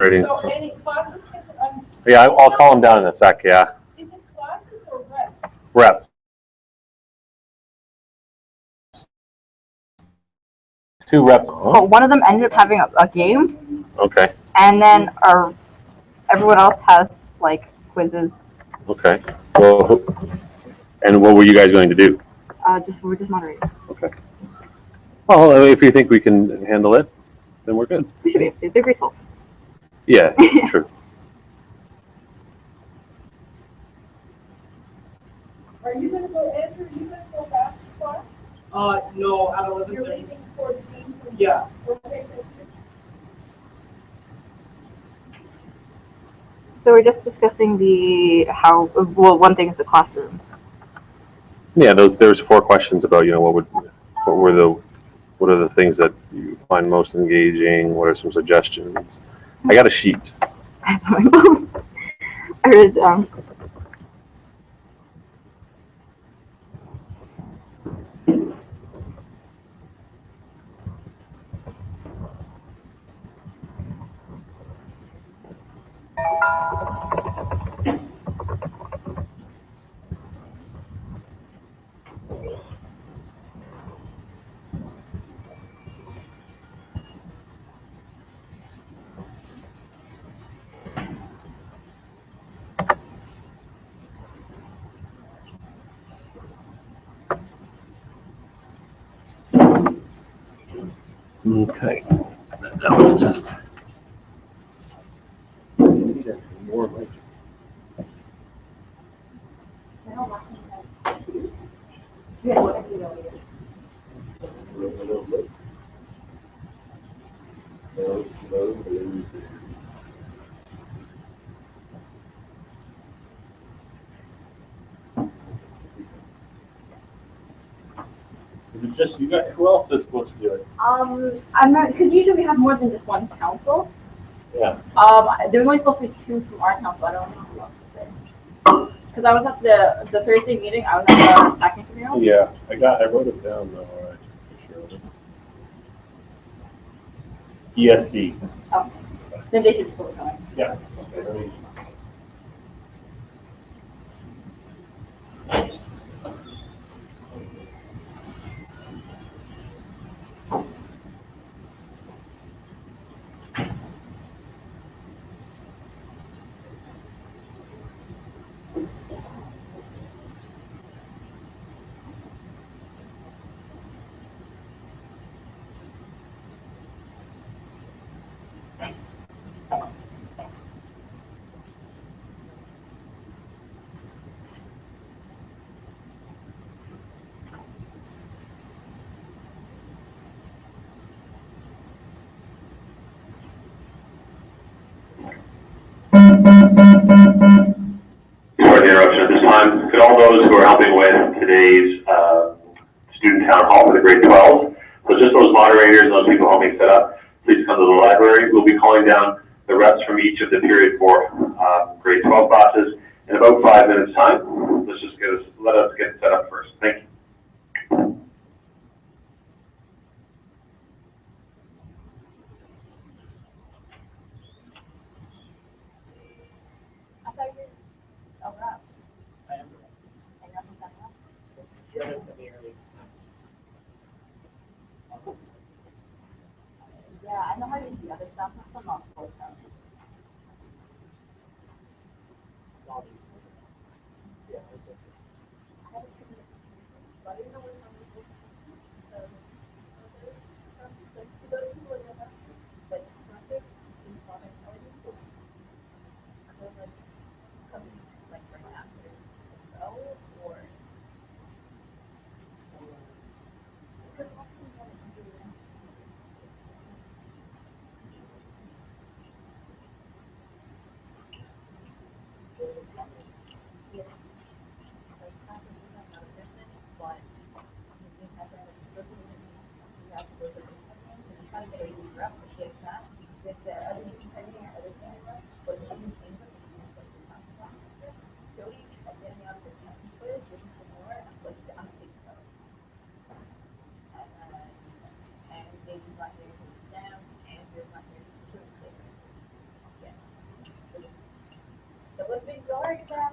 So any classes can, yeah, I'll call them down in a sec, yeah. Is it classes or reps? Reps. Two reps. Well, one of them ended up having a game. Okay. And then everyone else has like quizzes. Okay. Well, and what were you guys going to do? We're just moderating. Okay. Well, if you think we can handle it, then we're good. We should be able to. They're great folks. Yeah, true. Are you going to go, Andrew? Are you going to go back to class? No, at 11:30. You're waiting for the team? Yeah. Okay. So we're just discussing one thing is the classroom. Yeah, there's 4 questions about, what are the things that you find most engaging? What are some suggestions? I got a sheet. I read Okay. That was just. Is it just you guys? Who else is supposed to do it? I'm not, because usually we have more than just one council. Yeah. There's only supposed to be 2 from our council. I don't know who else is there. Because I was at the Thursday meeting, I was at the second funeral. Yeah, I wrote it down though. All right, for sure. ESC. Oh, then they should just vote on it. Yeah. Okay, Sorry for the interruption at this time. Could all those who are helping with today's student town hall for the grade 12, so just those moderators and those people helping set up, please come to the library. We'll be calling down the reps from each of the period 4 grade 12 classes in about 5 minutes time. Let us get set up first. Thank you. Yeah, I know how to do the other stuff. I'm not supposed to. Sorry, Dad.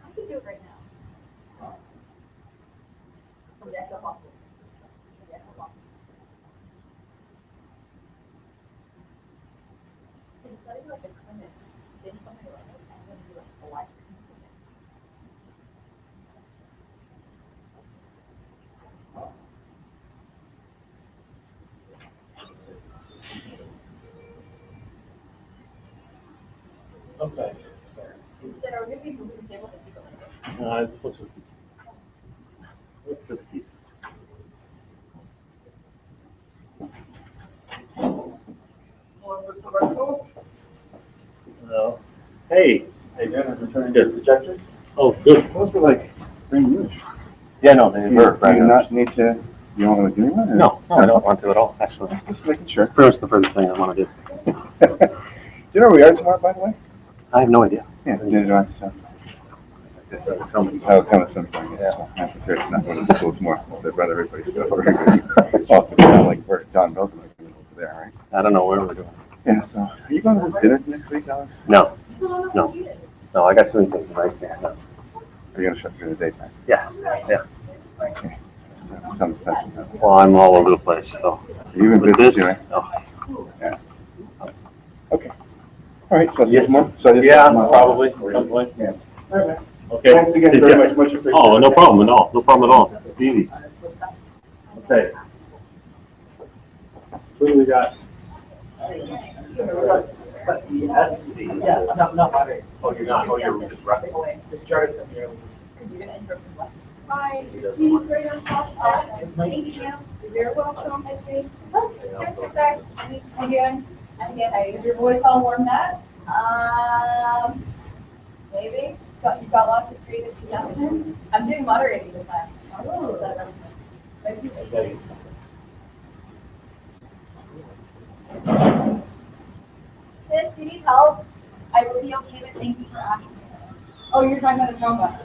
I can do it right now. Okay. Instead, are we gonna be moving the table to keep it like this? Let's just keep. More reversal. No. Hey. Hey, Dennis, returning Good. your projectors. Oh, good. Those were like brand new. Yeah, no, they were Do brand you new. not need to, you don't want to do anyone? No, I don't want to at all, actually. Just making sure. That's pretty much the furthest thing I want to do. Do you know where we are tomorrow, by the way? I have no idea. Yeah, neither do I, so. Just filming. I'll come at some point, yeah, so I'm prepared to not go to school tomorrow, because I'd rather everybody stuff over here. Well, it's not like where John Bell's going to go over there, right? I don't know where we're going. Yeah, so, are you going to this dinner next week, Alex? No, no, I got too many things right there. No. Are you going to shut through the daytime? Yeah, yeah. Okay. Some offensive. Are Well, I'm all over the place, so. you in With business this, anyway? oh, Okay. All right, so I'll see you Yes. tomorrow? So I just- yeah, probably, at some point. Yeah. Okay. Thanks again See very ya. much, much appreciated. Oh, no problem at all, no problem at all. It's easy. Okay. Who do we got? SC. Yeah, not moderate. Oh, you're not, oh, you're just running. It's Jarvis up here. You're gonna interrupt me. Hi, please right on top. Thank you. You're very welcome. Hi, Jane. Yes, in fact, again, is your voice all warmed up? Maybe. You've got lots of creative suggestions. I'm doing moderating this time. Oh, thank you. Okay. Sis, do you need help? I will be okay, but thank you for asking. Oh, you're talking about the trauma.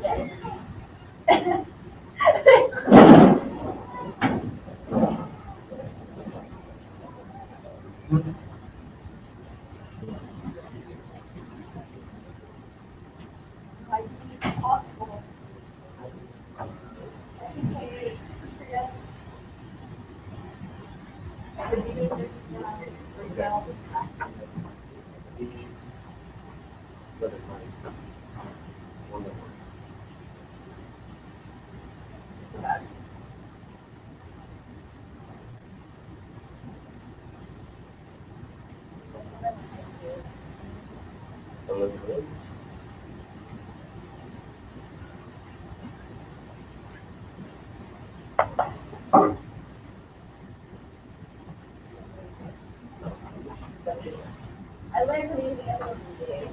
Yeah. I learned to use the end of the day.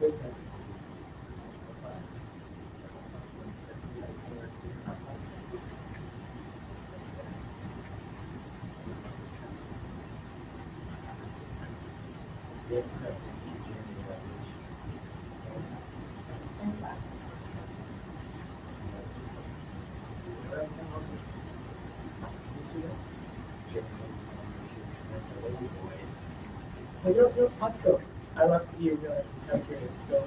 Let's go. I love to see you go. I'm curious. Go.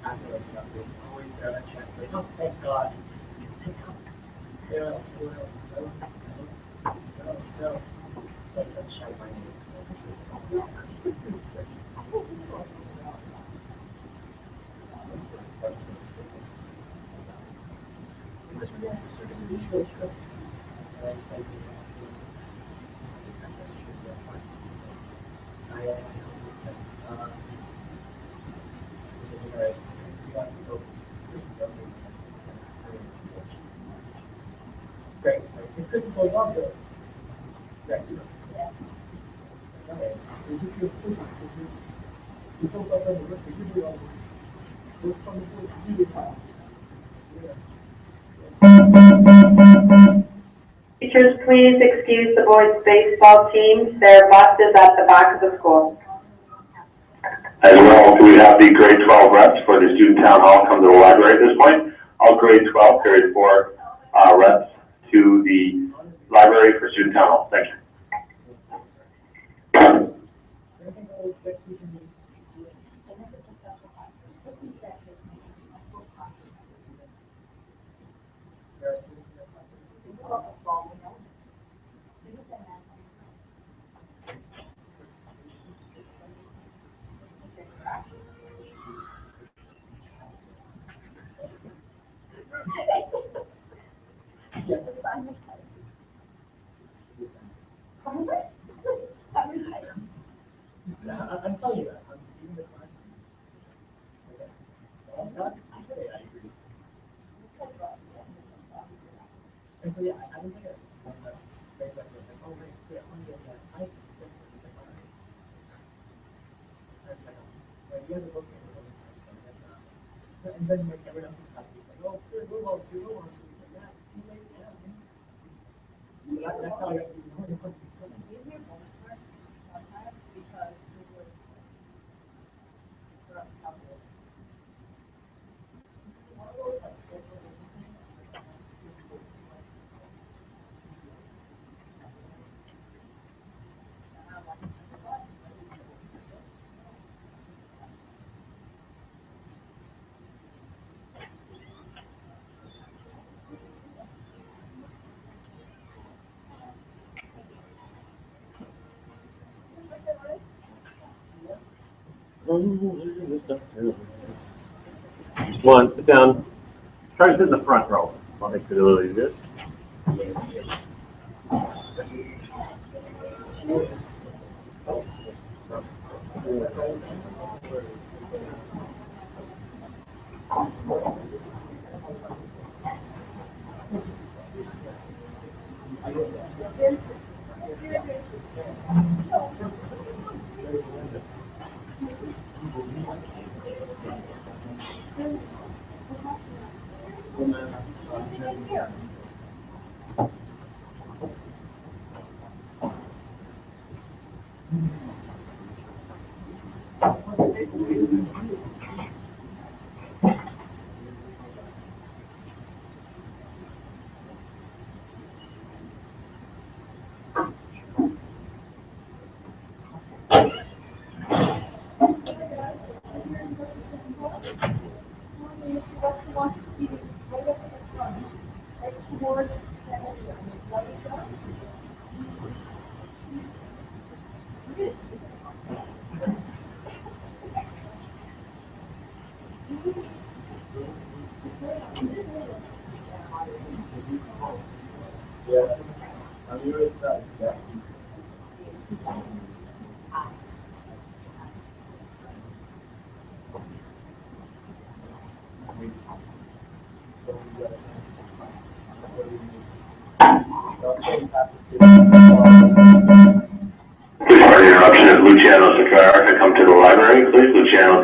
I feel like you got this. Always have a check. Like, oh, thank God. Thank God. What else? What else? What else? No. It's like that shout my name. Grace is like, Chris is going on good. Right. Okay. You just feel free. You talk about the work that you do on the work from the work you do. Teachers, please excuse the boys' baseball team. Their bus is at the back of the school. As well, do we have the grade 12 reps for the student town hall come to the library at this point? All grade 12 carried 4 reps to the library for student town hall. Thank you. Yes. I'm telling you that. I'm giving the class. Okay. Well, Scott, I say I agree. And so, yeah, I don't think I very much was like, oh, wait, so yeah, I'm getting that size. It's like, all right. That's like, well, you guys are both getting all this time, so that's not. And then, like, everyone else in the class is like, oh, sure, move on, do move on. Like, yeah, too late, yeah. So that's how I got to be going. Come on, sit down. Try to sit in the front row. I'll make it a little easier.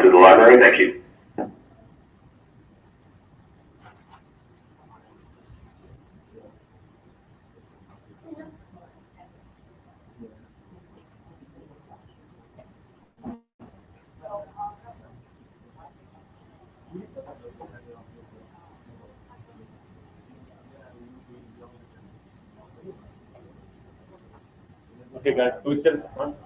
to the library. Thank you. Okay, guys, can we sit at the front?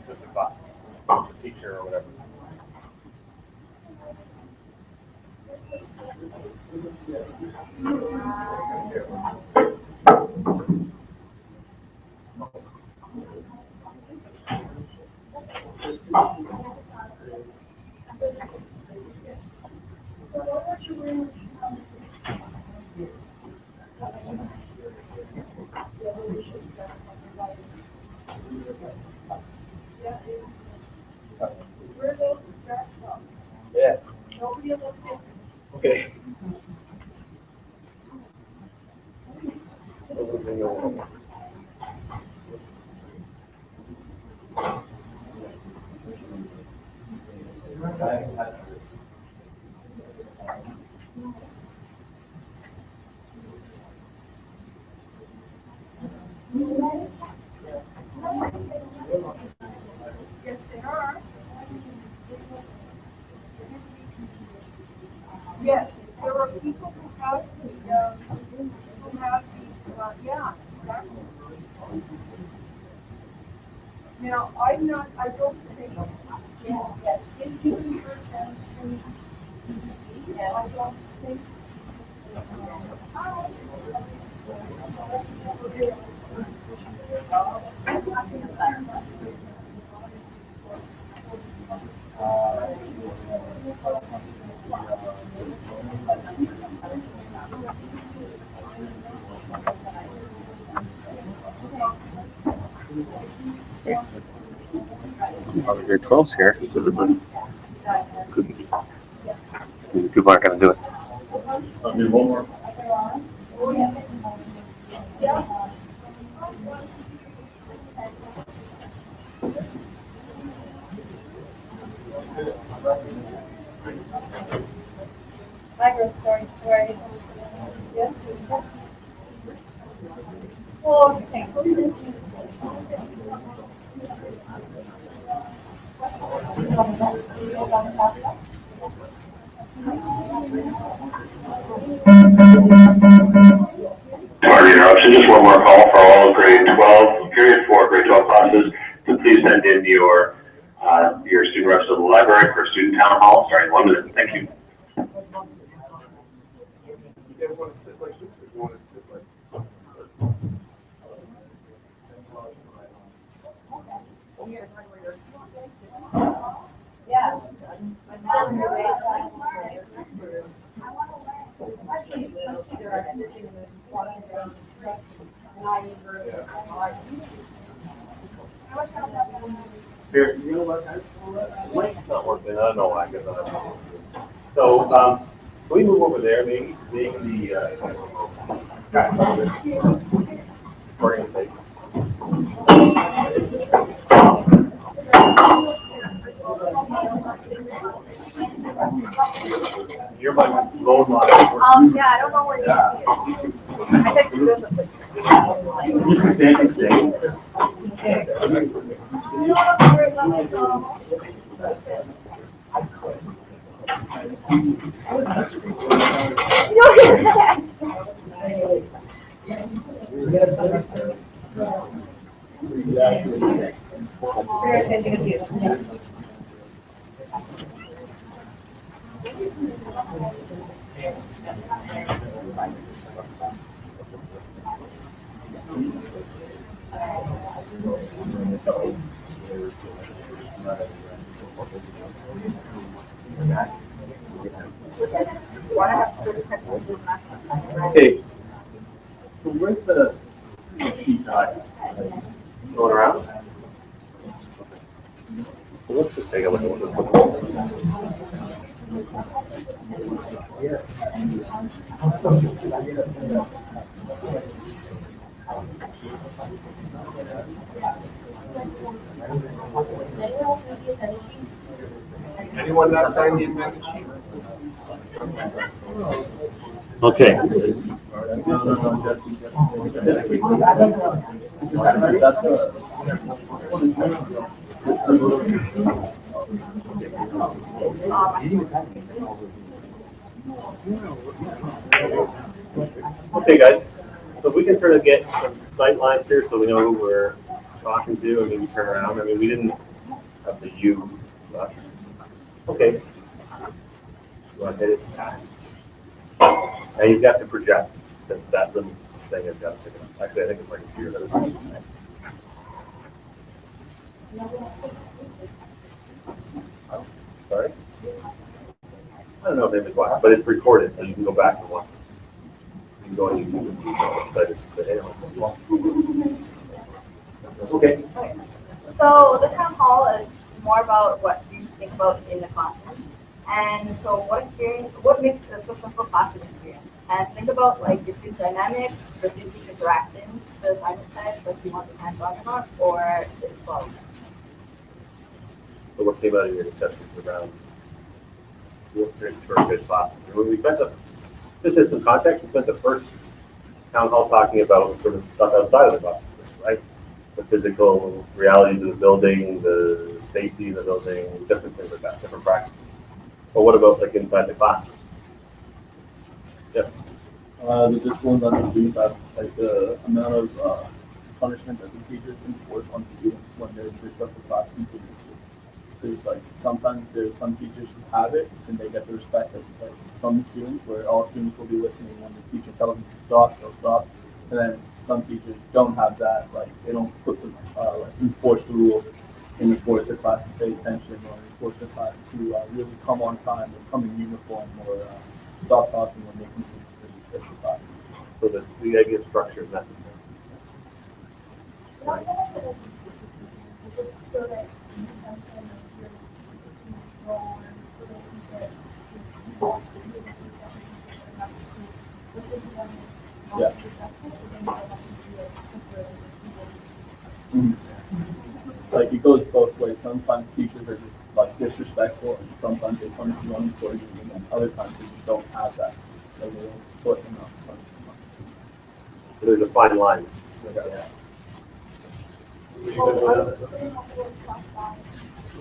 Just a class, a teacher or whatever. Where those tracks from? Yeah. Nobody will look at Okay. Yes, they are. Yes, there are people who have yeah, exactly. Now, I don't think, yes, if you convert them to, I don't think. All the grade 12s here. Is everybody? Couldn't be. People aren't going to do it. I'll do one more. Sorry. Yes. Oh, thank you. Sorry the interruption, just one more call for all grade 12, period 4 grade 12 classes, to please send in your student reps to the library for student town hall, starting in 1 minute. Thank you. Here, you know what? The link's not working. I don't know why. I guess I don't know. So, can we move over there, maybe the organization? You're my load line. Yeah, I don't know where you are. I think you guys Okay. So where's the JPII? Going around? So let's just take a look at what this looks like. Anyone not signed the amendment sheet? Okay. Okay, guys. So if we can sort of get some sight lines here so we know who we're talking to and maybe turn around. I mean, we didn't have the U. But okay. You want to hit it? Now you've got to project. That little thing has got to pick it up. Actually, I think it's my computer that is. Oh, sorry? I don't know if it's quiet, but it's recorded, so you can go back and watch. You can go on YouTube and say, hey, okay. So the town hall is more about what you think about in the classroom. And so what makes a successful classroom experience? And think about like the student dynamics, the student interactions, the assignment types that you want the hands-on about, or the involvement. So what came out of your discussions around what for a good class? We spent just as some context, we spent the first town hall talking about sort of stuff outside of the classroom, right? The physical realities of the building, the safety of the building, different things like that, different practices. But what about like inside the classroom? Yeah. The disciplines on the students have like the amount of punishment that the teachers enforce on students when they're disruptive class continues. There's like sometimes there's some teachers who have it and they get the respect of like some students where all students will be listening when the teacher tells them to stop, they'll stop. And then some teachers don't have that, like they don't put the like enforce the rules and enforce the class to pay attention or enforce the class to really come on time or come in uniform or stop talking when they continue to disrupt the class. So the idea of structure is necessary. Right. Yeah. Mm-hmm. Like it goes both ways. Sometimes teachers are just like disrespectful, and sometimes they punish you unaccordingly, and then other times they just don't have that. So they don't put enough punishment. So there's a fine line. Yeah.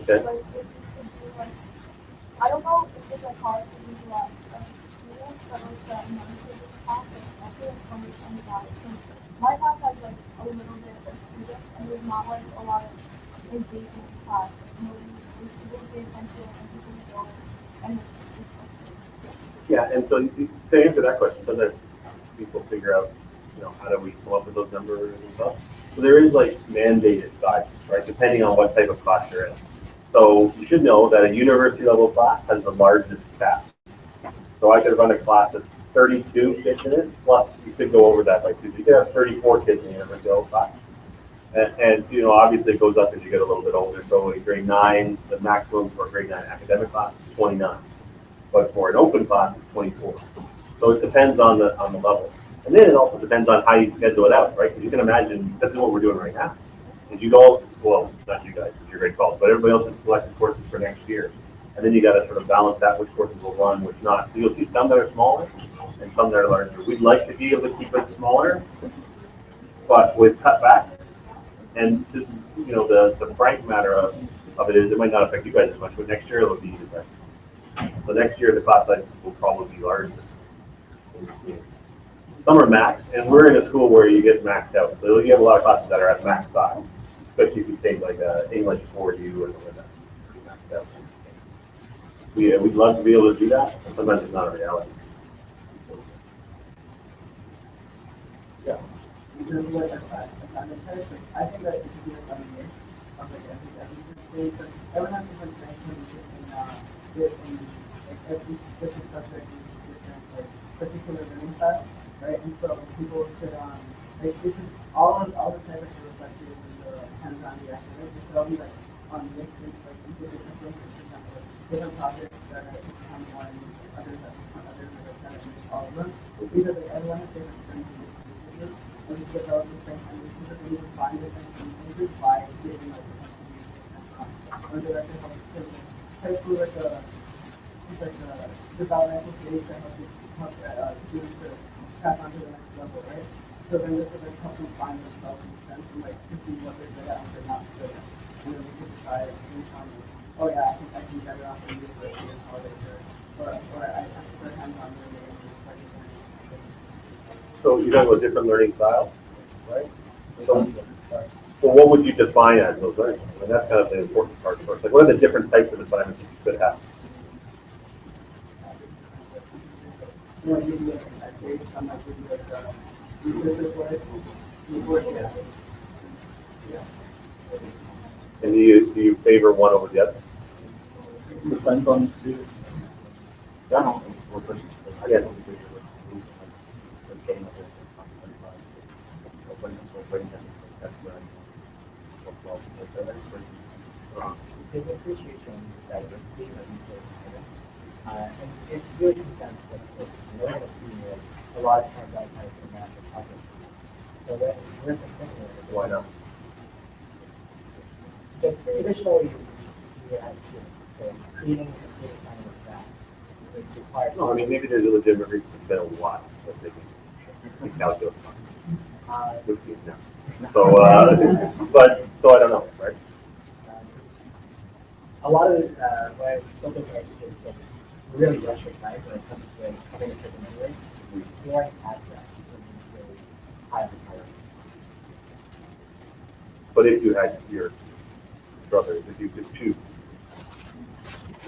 Okay. I don't know if it's like hard to do that. Students that like that class, I feel like understand about it. My class has like a little bit of students, and there's not like a lot of engagement in class. People pay attention and people don't. And Yeah, and so to answer that question, sometimes people figure out, you know, how do we come up with those numbers and stuff. So there is like mandated sizes, right? Depending on what type of class you're in. So you should know that a university level class has the largest staff. So I could run a class of 32 kids in it, plus you could go over that, like you could have 34 kids in a university level class. And you know, obviously it goes up as you get a little bit older. So in grade 9, the maximum for a grade 9 academic class is 29. But for an open class, it's 24. So it depends on the level. And then it also depends on how you schedule it out, right? Because you can imagine, this is what we're doing right now. If you go, well, not you guys, because you're grade 12, but everybody else has selected courses for next year. And then you got to sort of balance that, which courses will run, which not. So you'll see some that are smaller and some that are larger. We'd like to be able to keep it smaller, but with cutback. And just, you know, the frank matter of it is it might not affect you guys as much, but next year it'll be different. So next year the class sizes will probably be larger. Some are max, and we're in a school where you get maxed out. So you have a lot of classes that are at max size, especially if you take like English 4U or something like that. Maxed out. We'd love to be able to do that, but sometimes it's not a reality. Yeah. I think that it should be like coming in, like everyone has different strengths and different, in like every different subject is different, like particular learning style, right? And so people could, like, this is all the type of reflected in the hands-on reaction, right? This could all be like on mixed, like, into different things, for example, like, different projects that are on one, others that on others, or kind of mix all of them. Because like, everyone has different strengths and weaknesses, and we develop the strengths and weaknesses, and we can find different weaknesses by giving like different communication. Or direction helps to high school like a it's like a developmental stage that help students to pass on to the next level, right? So then this would like help them find themselves in a sense and like to see what they're good at and what they're not good at. And then we can decide based on, oh yeah, I can better off in university and college or I prefer hands-on learning and just like So you're talking about different learning styles, right? So what would you define as those learning styles? I mean, that's kind of the important part for us. Like, what are the different types of assignments that you could have? you know, give you like an essay, some might give you like research report, yeah. And do you favor one over the other? Depends on the student. Yeah. There's appreciation diversity of resources, and it really comes down to what courses. We're going to see like, a lot of times outside of the math and topic. So we're thinking Why not? just traditionally we had students, so creating a data science like that it requires. No, I mean, maybe there's a legitimate reason to spend a lot of thinking calculus. Which is no. So, so I don't know, right? A lot of when I spoke with educators, like really rushing right when it comes to like, having a certain memory, scoring abstract is really high on the priority. But if you had your brothers, if you could choose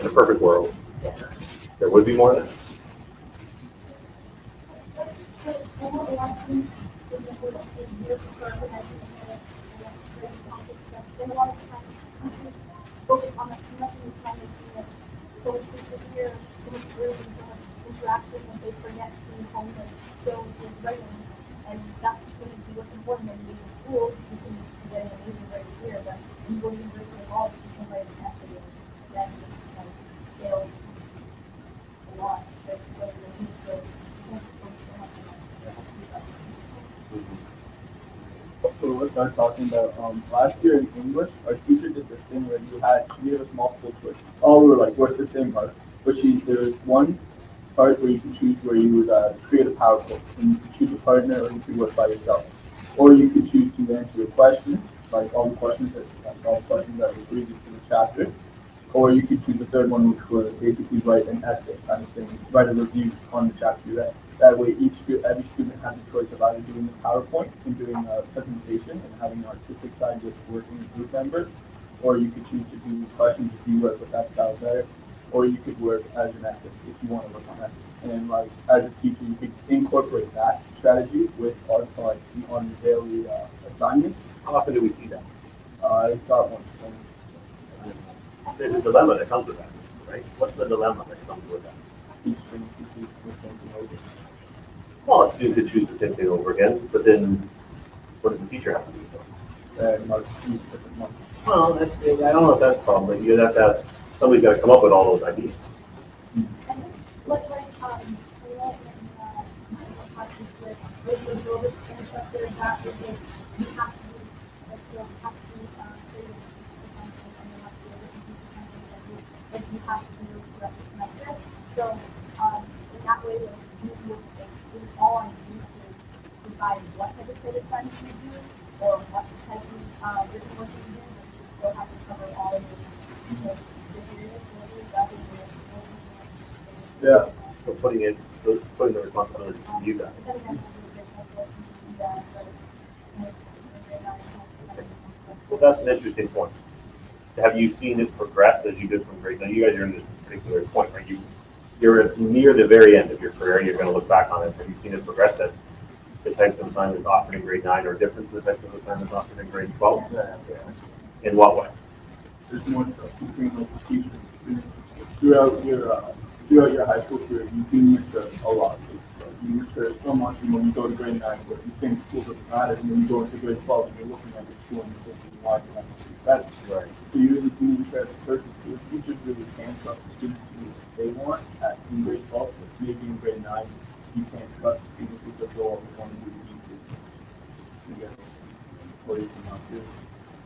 in a perfect world, Yeah. there would be more than that. Focus on the connection and so it's just here, so much room, so much interaction, and they forget being home and skills with writing. And that's going to be what's important when you go to school, you can get an amazing grade here, but when you go to university of college, you can write an essay and then scale a lot. But whether you need to, you can't focus so much on that. So we'll start talking about last year in English, our teacher did this thing where she gave us multiple choice. All were like worth the same part, but there was one part where you could choose where you would create a PowerPoint, and you could choose a partner, or you could work by yourself, or you could choose to answer a question, like all the questions that were previous to the chapter, or you could choose the third one, which was basically write an essay kind of thing, write a review on the chapter you read. That way, every student has a choice of either doing the PowerPoint and doing a presentation and having an artistic side just working with group members, or you could choose to do questions if you work with that style better, or you could work as an essay if you want to work on that. And like as a teacher, you could incorporate that strategy with on your daily assignments. How often do we see that? I got one. There's a dilemma that comes with that, right? What's the dilemma that comes with that? Each thing teaches with something over. Well, a student could choose the same thing over again, but then what does the teacher have to do? Mark each different months. Well, I don't know if that's a problem, but you'd have to have, somebody's got to come up with all those ideas. And like, you know, in classes with the builders and instructor, that is like, you have to do, like, you have to create something, and you have to do something, like, you have to do throughout the semester. So, in that way, like, it's all on you to decide what type of credit assignment you do, or what type of written work you do, but you still have to cover all of the areas, rather than Yeah. So putting the responsibility to you guys. Well, that's an interesting point. Have you seen it progress as you did from grade? Now, you guys are in this particular point, right? You're near the very end of your career. You're going to look back on it. Have you seen it progress as the types of assignments offered in grade 9 or different to the types of assignments offered in grade 12? In what way? There's more stuff between like the teachers and students. Throughout your high school career, you do use a lot of this stuff. you research so much, and when you go to grade 9, but you think school doesn't matter, and then you go into grade 12 and you're looking at your school and you're thinking, why can I do better? Right. So you really do research the person. So the teachers really can trust the students to do what they want in grade 12, but maybe in grade 9, you can't trust the students because they'll always want to do the easy. You get what you can do.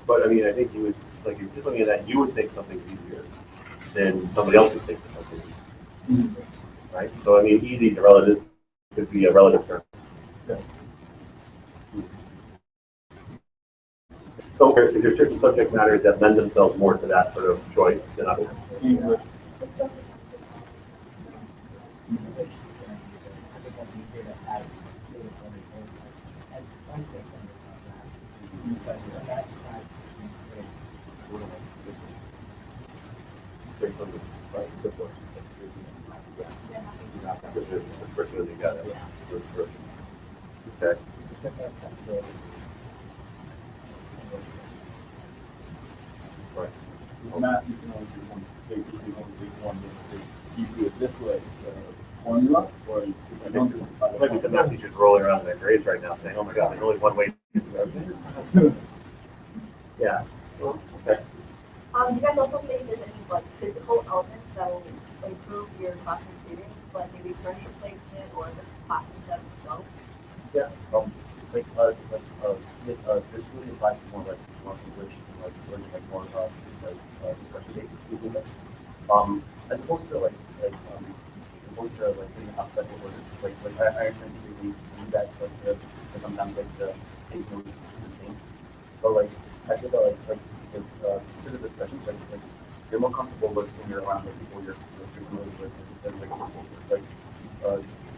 But I mean, I think you would, like, you're just looking at that, you would think something's easier than somebody else would think something easier. Right? So I mean, easy to relative could be a relative term. Yeah. So if there's certain subject matters that lend themselves more to that sort of choice than others. English. Okay. Right. Math, you can only do one. You can only do one. You do it this way, formula, or you don't do it. There might be some math teachers rolling around in their graves right now saying, oh my God, there's only one way to do everything. Yeah. Well, okay. You guys also think there's any like physical elements that will improve your classroom experience, like maybe furniture placement or the classroom setup itself? Yeah, this really applies to more like English and like learning like more discussion based students. As opposed to doing a special work, I understand you need that to sometimes to take notes and things. But I feel that because of discussions, you're more comfortable when you're around people you're familiar with and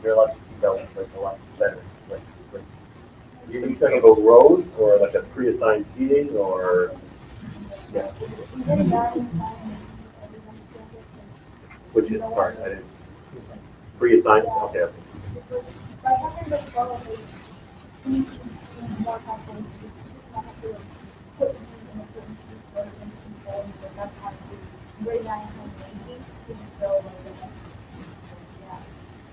you're allowed to speak out a lot better. Are you talking about rows or like a pre-assigned seating or? Yeah. Which is part, I didn't. Pre-assigned, okay. By having the quality, you more confident, you don't have to put me in a certain situation and control me, but that's how you grade 9 and 80, you can still yeah.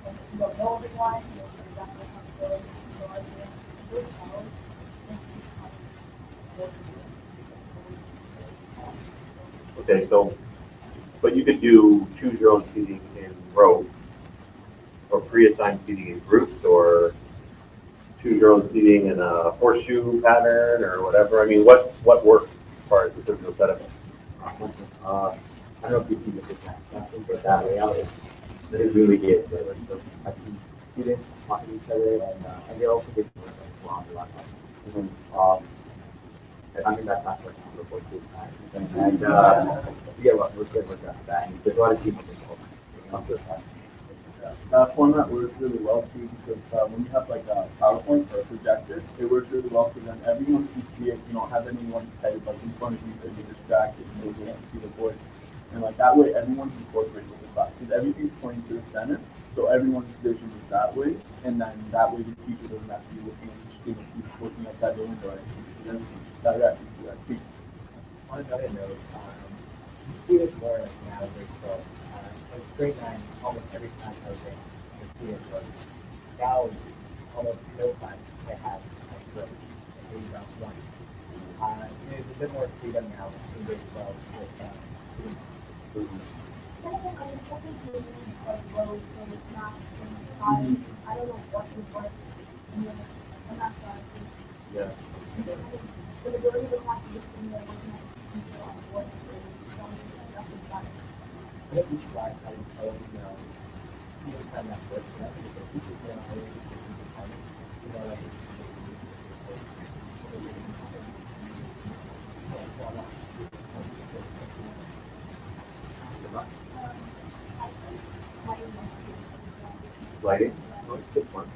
And you don't know everyone, you know exactly how to do it, so I think this knowledge Okay, so, but you could do choose your own seating in rows, or pre-assigned seating in groups, or choose your own seating in a horseshoe pattern, or whatever. I mean, what works as far as the physical setup? I don't know if you see the different classes, but that layout is really good. The students talking to each other, and they also get to work around a lot. I mean, that's not what I'm looking for too. And yeah, we're good with that. And there's a lot of people involved. That format works really well too because when you have like a PowerPoint or a projector, it works really well because then everyone can see it. You don't have anyone type like in front of you so you're distracted and they can't see the board. And like that way, everyone's incorporated with the class because everything's pointing to the center. So everyone's vision is that way, and then that way the teacher doesn't have to be looking at the student, he's looking outside the window and everything's directly to that teacher. On another note, you see this more like now in grade 12. Like grade 9, almost every class has a theater program. Now, almost no class they have programs, maybe about one. There's a bit more freedom now in grade 12 with students. I don't know what is what. I'm not sure. Yeah. The majority of the class is just in there looking at the people on board. I think each class has its own, kind of work. I think it's teachers now, like Lighting? Oh, it's good one.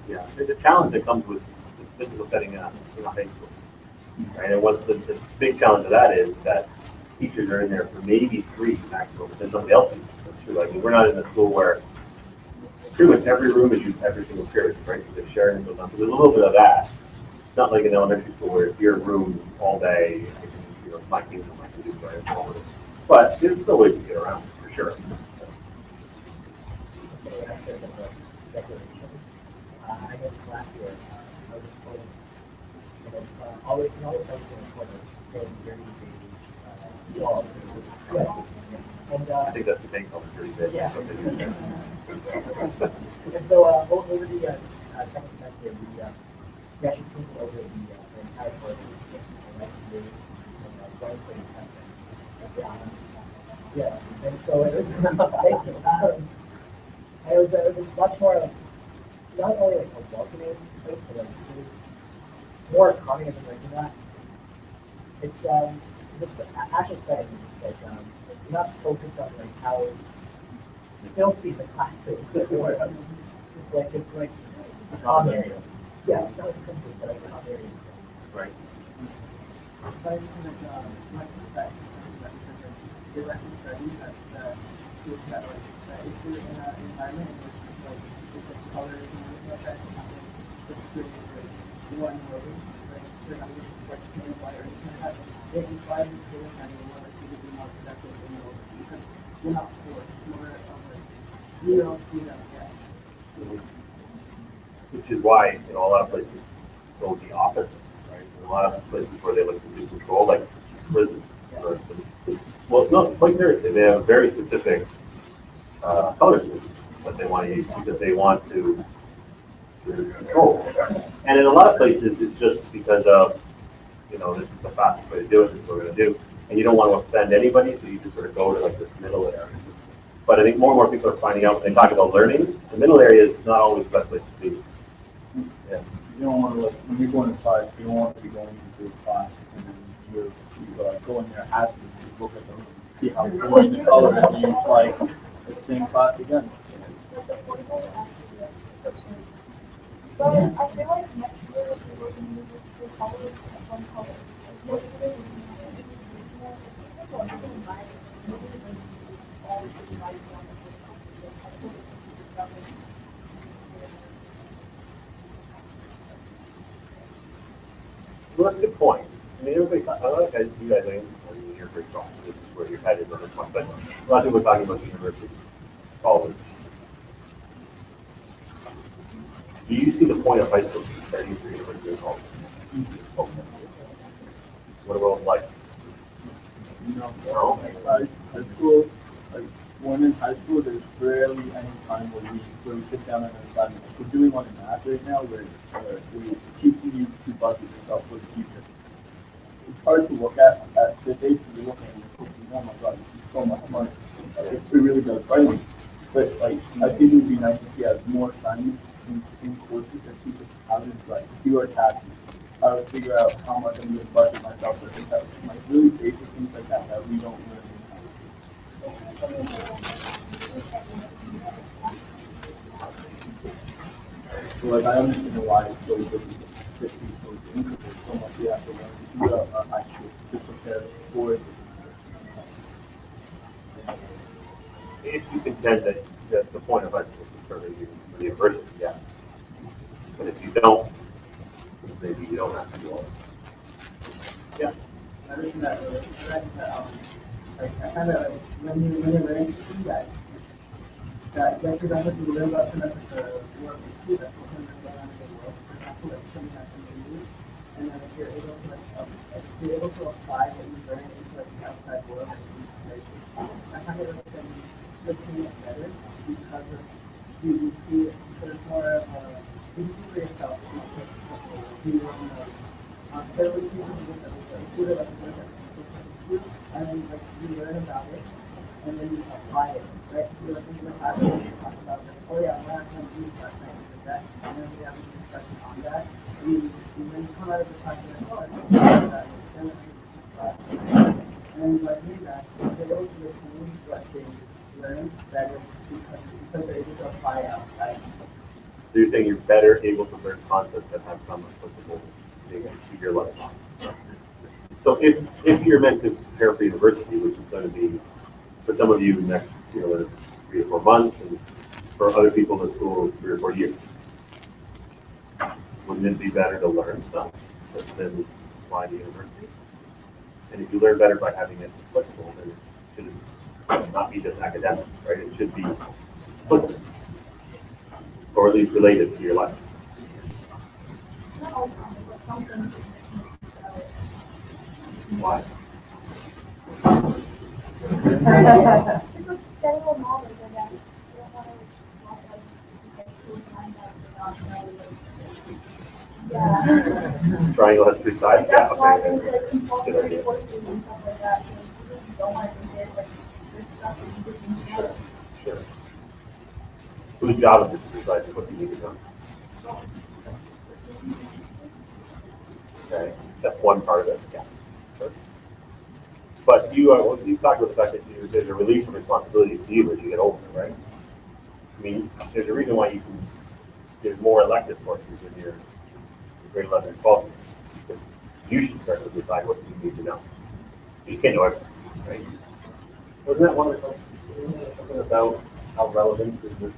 Yeah, the challenge that comes with the physical setting in a high school, right? And what's the big challenge of that is that teachers are in there for maybe 3 maximum, and somebody else is too. Like, we're not in a school where pretty much every room is used every single period, right? Because they're sharing goes on. So there's a little bit of that. It's not like in elementary school where it's your room all day, my kingdom, I can do so. But there's still ways to get around, for sure. So that's the declaration. I guess last year, I was explaining, and it's always, you always have some sort of saying dirty baby, wall. Yes. And, I think that's the thing called pretty big. yeah. And so, over the second semester, we actually painted over the entire course, and like the drawing place happened. Yeah, and so it was, thank you. And it was a much more, not only like a welcoming place, but like it was more calming as I'm like that. It's actual setting. It's like you're not focused on like how filthy the classroom. It's like a calm area. Yeah, it's not like a comfort, but like a calm area. Right. Which is why, a lot of places go the opposite, right? A lot of places where they like to do control, like prison, for instance. Well, no, quite seriously, they have very specific color schemes that they want to use because they want to control. And in a lot of places, it's just because of, this is the fastest way to do it, this is what we're going to do. And you don't want to offend anybody, so you just sort of go to like this middle area. But I think more and more people are finding out when they talk about learning, the middle area is not always the best place to be. Yeah. You don't want to, like, when you're going to class, you don't want to be going into a class and then you go in there happy and look at them, see how boring the color is, and it's like the same class again. But I feel like next year if we're going to move to colors of one color, most of it Well, that's a good point. I mean, everybody, I like you guys, you're pretty strong. This is where your head is on this one. But a lot of people are talking about university, college. Do you see the point of high school starting for university and college? What about life? No, high school, like, when in high school, there's rarely any time where we sit down and decide. We're doing one in math right now where we teaching you to budget yourself for the future. It's hard to look at the days because you're looking at it and thinking, oh my god, this is so much money. It really does frighten me. But like, I think it would be nice if you had more assignments in courses that teach us how to like do our taxes, how to figure out how much I'm going to budget myself for this house. Like really basic things like that we don't learn in high school. So like I understand why it's so difficult to get these things because there's so much you have to learn throughout our high school to prepare for it. If you contend that that's the point of high school is for the university, yeah. But if you don't, maybe you don't have to do all that. Yeah. I think that, like, I kind of, when you're learning to do that, because I'm looking to learn about semester for work with school, that's what I'm going on in the world, for example, like something that's in the news, and then if you're able to, like, if you're able to apply what you learn into, like, the outside world, and situations, I kind of like them looking at better, because of, you see it, there's more of a, you see for yourself, you so we can do it and then like you learn about it and then you apply it, right? So like in the class we talk about like, oh yeah, I'm not going to do last night like that, and then we have a discussion on that. We then come out of the class and like, oh, I think that, and like me that they're able to retain what they learn better because they're able to apply outside. So you're saying you're better able to learn concepts that have some applicable to your life. So if you're meant to prepare for university, which is going to be, for some of you, next 3 or 4 months, and for other people in school, 3 or 4 years, wouldn't it be better to learn stuff than apply to university? And if you learn better by having it applicable, then it should not be just academic, right? It should be applicable, or at least related to your life. Not all the time, but something. Why? It's like general knowledge, I guess. You don't want to walk like get to find out without knowing. Yeah. Triangle has 3 sides? Yeah, That's why there's okay. like compulsory courses and stuff like that. So if you don't want to do it, like there's stuff that you can do. Sure. Whose job is it to decide what you need to know? Okay, that's one part of it, yeah. Sure. But you talked about the fact that there's a release of responsibility to you as you get older, right? I mean, there's a reason why there's more elective courses in your grade 11 and 12 years. Because you should start to decide what you need to know. You can't know everything, right? Wasn't that one of the questions? Something about how relevant is this?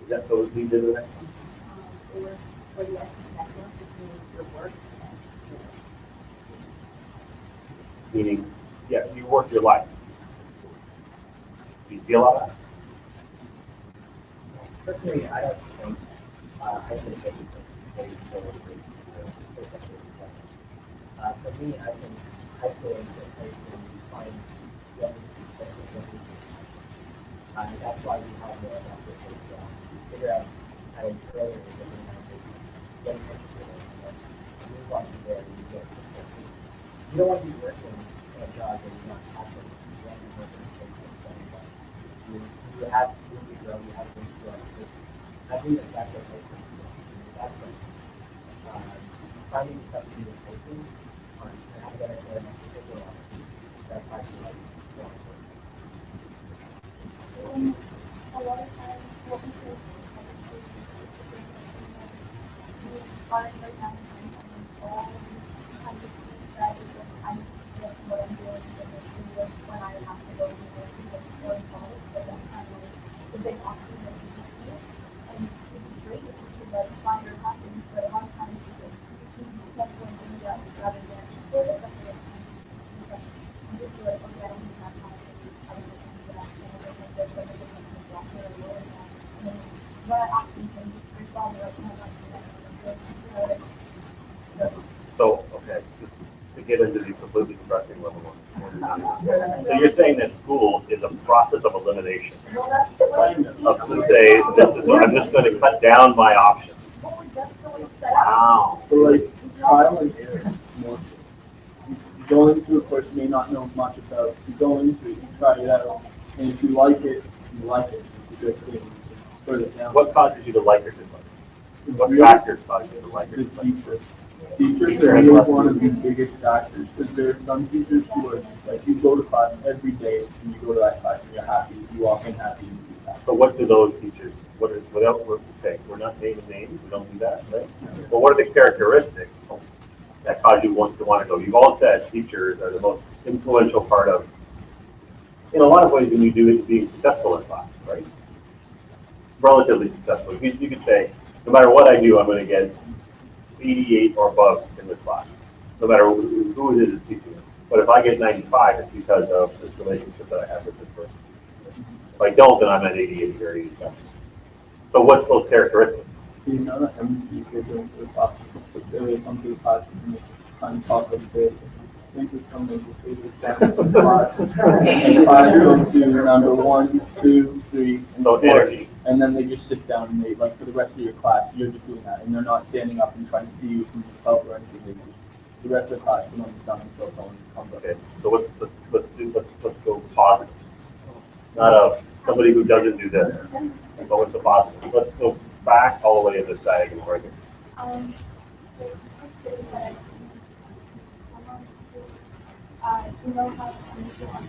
Is that those lead into the next one? Or you actually network between your work Meaning, yeah, you work your life. Do you see a lot of that? Personally, I don't think I think that it's very forward for me, I think high school is a place where you find what you expect of what you and that's why we have more about this figure out at an earlier age of get interested in it, move on from there, and you get interested. You don't want to be working in a job that you're not passionate about. You want to be working in a place that's something that you have to grow, you have to grow. I think that that's a place to go. That's like finding stuff to do with coaching on an academic or an particular option. That's actually like A lot of times, what we say is like right now, all kinds of things that is like I'm like what I'm doing with when I have to go to university or in college, but that's kind of like the big option that you can see. And it'd be great if you could like find your passion, but a lot of times you can't go and do that rather than for it, that's what I'm just like, okay, I don't need that time. I don't need to do that. And I don't know if there's and then what I actually can just respond to like, So, okay, to get into the completely depressing level one. So you're saying that school is a process of elimination. Of to say, this is what I'm just going to cut down my options. Wow. So like trial and error more. You go into a course you may not know much about. You go into it, you try it out, and if you like it, you like it. It's a good thing. Further down. What causes you to like or dislike it? What factors cause you to like or The dislike teacher. Teachers are really one of the biggest factors because there are some teachers who are like you go to class every day and you go to that class and you're happy. You walk in happy. And you do happy. So what do those teachers, we're not naming names, we don't do that, right? But what are the characteristics that cause you to want to go? You've all said teachers are the most influential part of, in a lot of ways, when you do it, being successful in class, right? Relatively successful. You could say, no matter what I do, I'm going to get 88 or above in this class, no matter who it is that's teaching it. But if I get 95, it's because of this relationship that I have with this person. If I don't, then I'm at 88 or 87. So what's those characteristics? You know that every teacher goes to the class, they come to the class and talk like this. I think it's some of the favorite stuff in the class. And the class goes to number 1, 2, 3, and So 4. energy. And then they just sit down and they, like for the rest of your class, you're just doing that. And they're not standing up and trying to see you from the help or anything. They just, the rest of the class, you know, done until someone comes up. Okay. So let's go positive. Not somebody who doesn't do this. But what's the positive? Let's go back all the way to this diagonal right here. You know how to understand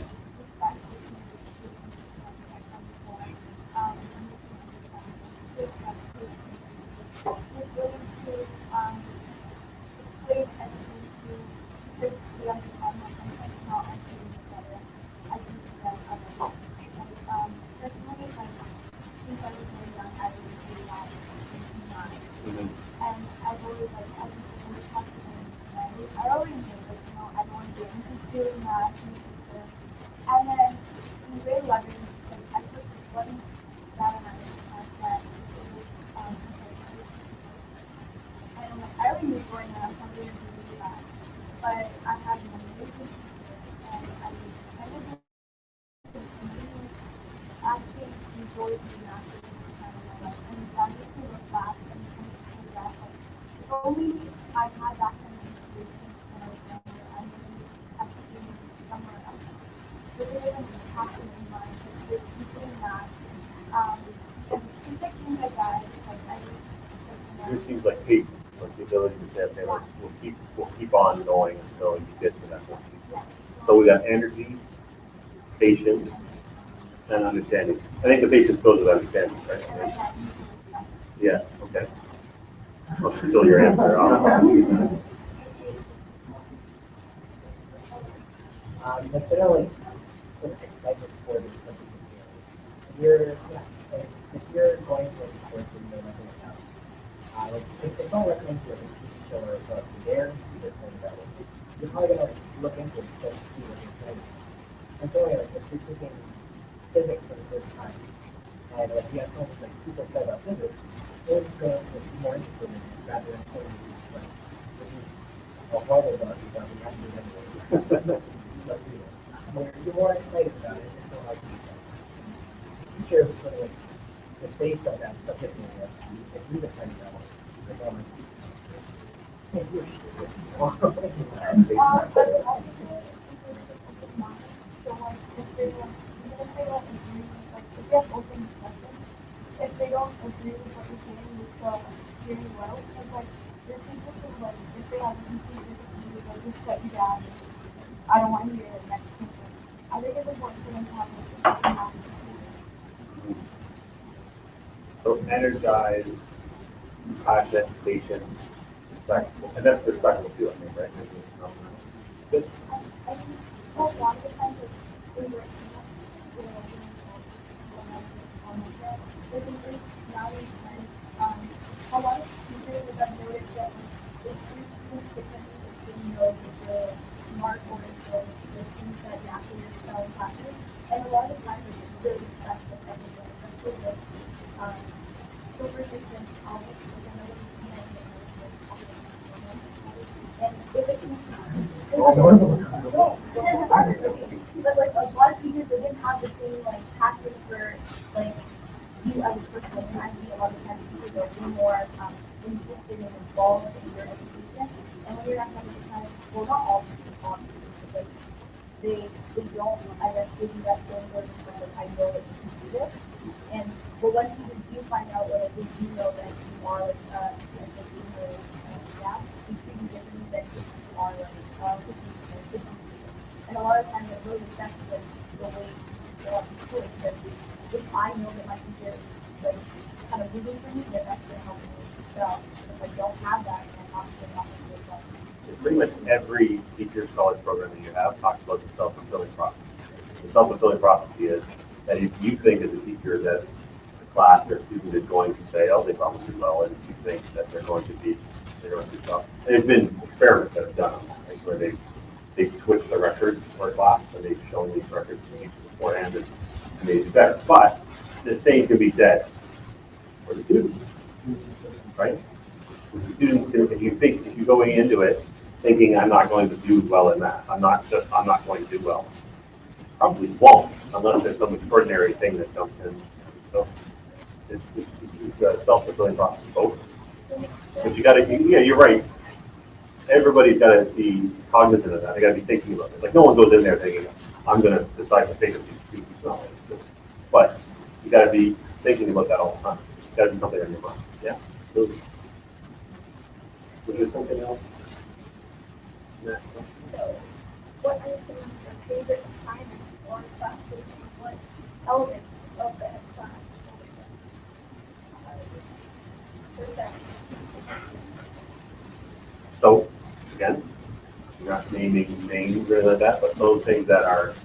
wasn't that amount that I don't know, I already knew going to something to do that, but I had an amazing teacher and I kind of actually enjoyed the math at the time of my life, and that makes me look back and think that like if only I had that kind of inspiration when I was younger, I would have been somewhere else. So it doesn't have to be mine, but there's people in that. And things like things like that, like I just It just seems like patience, like the ability to say, okay, like, we'll keep on going until you get to that point. yeah. So we got energy, patience, and understanding. I think the patience goes with understanding, right? And like that mutual respect. Yeah, okay. I'll steal your answer. But they're like excited for this subject. If you're, yeah, like, if you're going to a course and you know nothing about, like, if someone recommends you a TV show or a book, they're super excited about it. You're probably gonna like look into it just to see what they're excited about. And so, like, if you're taking physics for the first time, and like you have someone who's like super excited about physics, they're going to be more interested in it rather than saying, like, this is a horrible book, but we have to do it anyway. Like, you're more excited about it, and someone else is teacher who's sort of like the base of that subject area, if he's excited about it, like, oh my But I think so like if they like even if they don't agree like if they have open discussion, if they don't agree with what you're saying you still hear you out. It's like there's people who like if they have a complete disagreement, they'll just shut you down. I don't want to hear the next person. I think it's important for them to have like a conversation. So energized, passionate, patient, respectful. And that's respectful too, I think, right? Good. I think a lot of the times it's we were you know, I think it's now we find a lot of teachers that I've noticed that like, if you consistently if you know the mark or the things that you actually excel in classes, and a lot of the times it's really respectful everything, especially with silver distance always like I know what you mean and if it can but like a lot of teachers they didn't have the same like passion for like you as a person like I see a lot of times teachers are way more interested and involved in your education and when you're not having the time well not all teachers but like they don't I guess give you that feeling of like I know that you can do this and but once you do find out that they do know that you are like staff, you treat you differently than if you are like and a lot of times it really affects like the way you show up in school because if I know that my teacher is like kind of moving for me, then that's gonna help me excel. If I don't have that, then I'm obviously not gonna do it well. Pretty much every teacher scholarship program that you have talks about the self-fulfilling prophecy. The self-fulfilling prophecy is that if you think as a teacher that the class or student is going to fail, they probably will, and if you think that they're going to do well. And there's been experiments that have done on that, right, where they've switched the records for a class, and they've shown these records to teachers beforehand, and they do better. But the same can be said for the students, right? The students can, if you're going into it thinking I'm not going to do well in math, I'm not going to do well. Probably won't unless there's some extraordinary thing that comes in. So it's a self-fulfilling prophecy both. But you gotta, yeah, you're right. Everybody's gotta be cognizant of that. They gotta be thinking about it. Like no one goes in there thinking, I'm gonna decide the fate of these students. No, but you gotta be thinking about that all the time. It's gotta be something on your mind. Yeah. Was there something else? So, what are some of your favorite assignments or classes? What elements of the class? So again, you're not naming names or anything like that, but those things that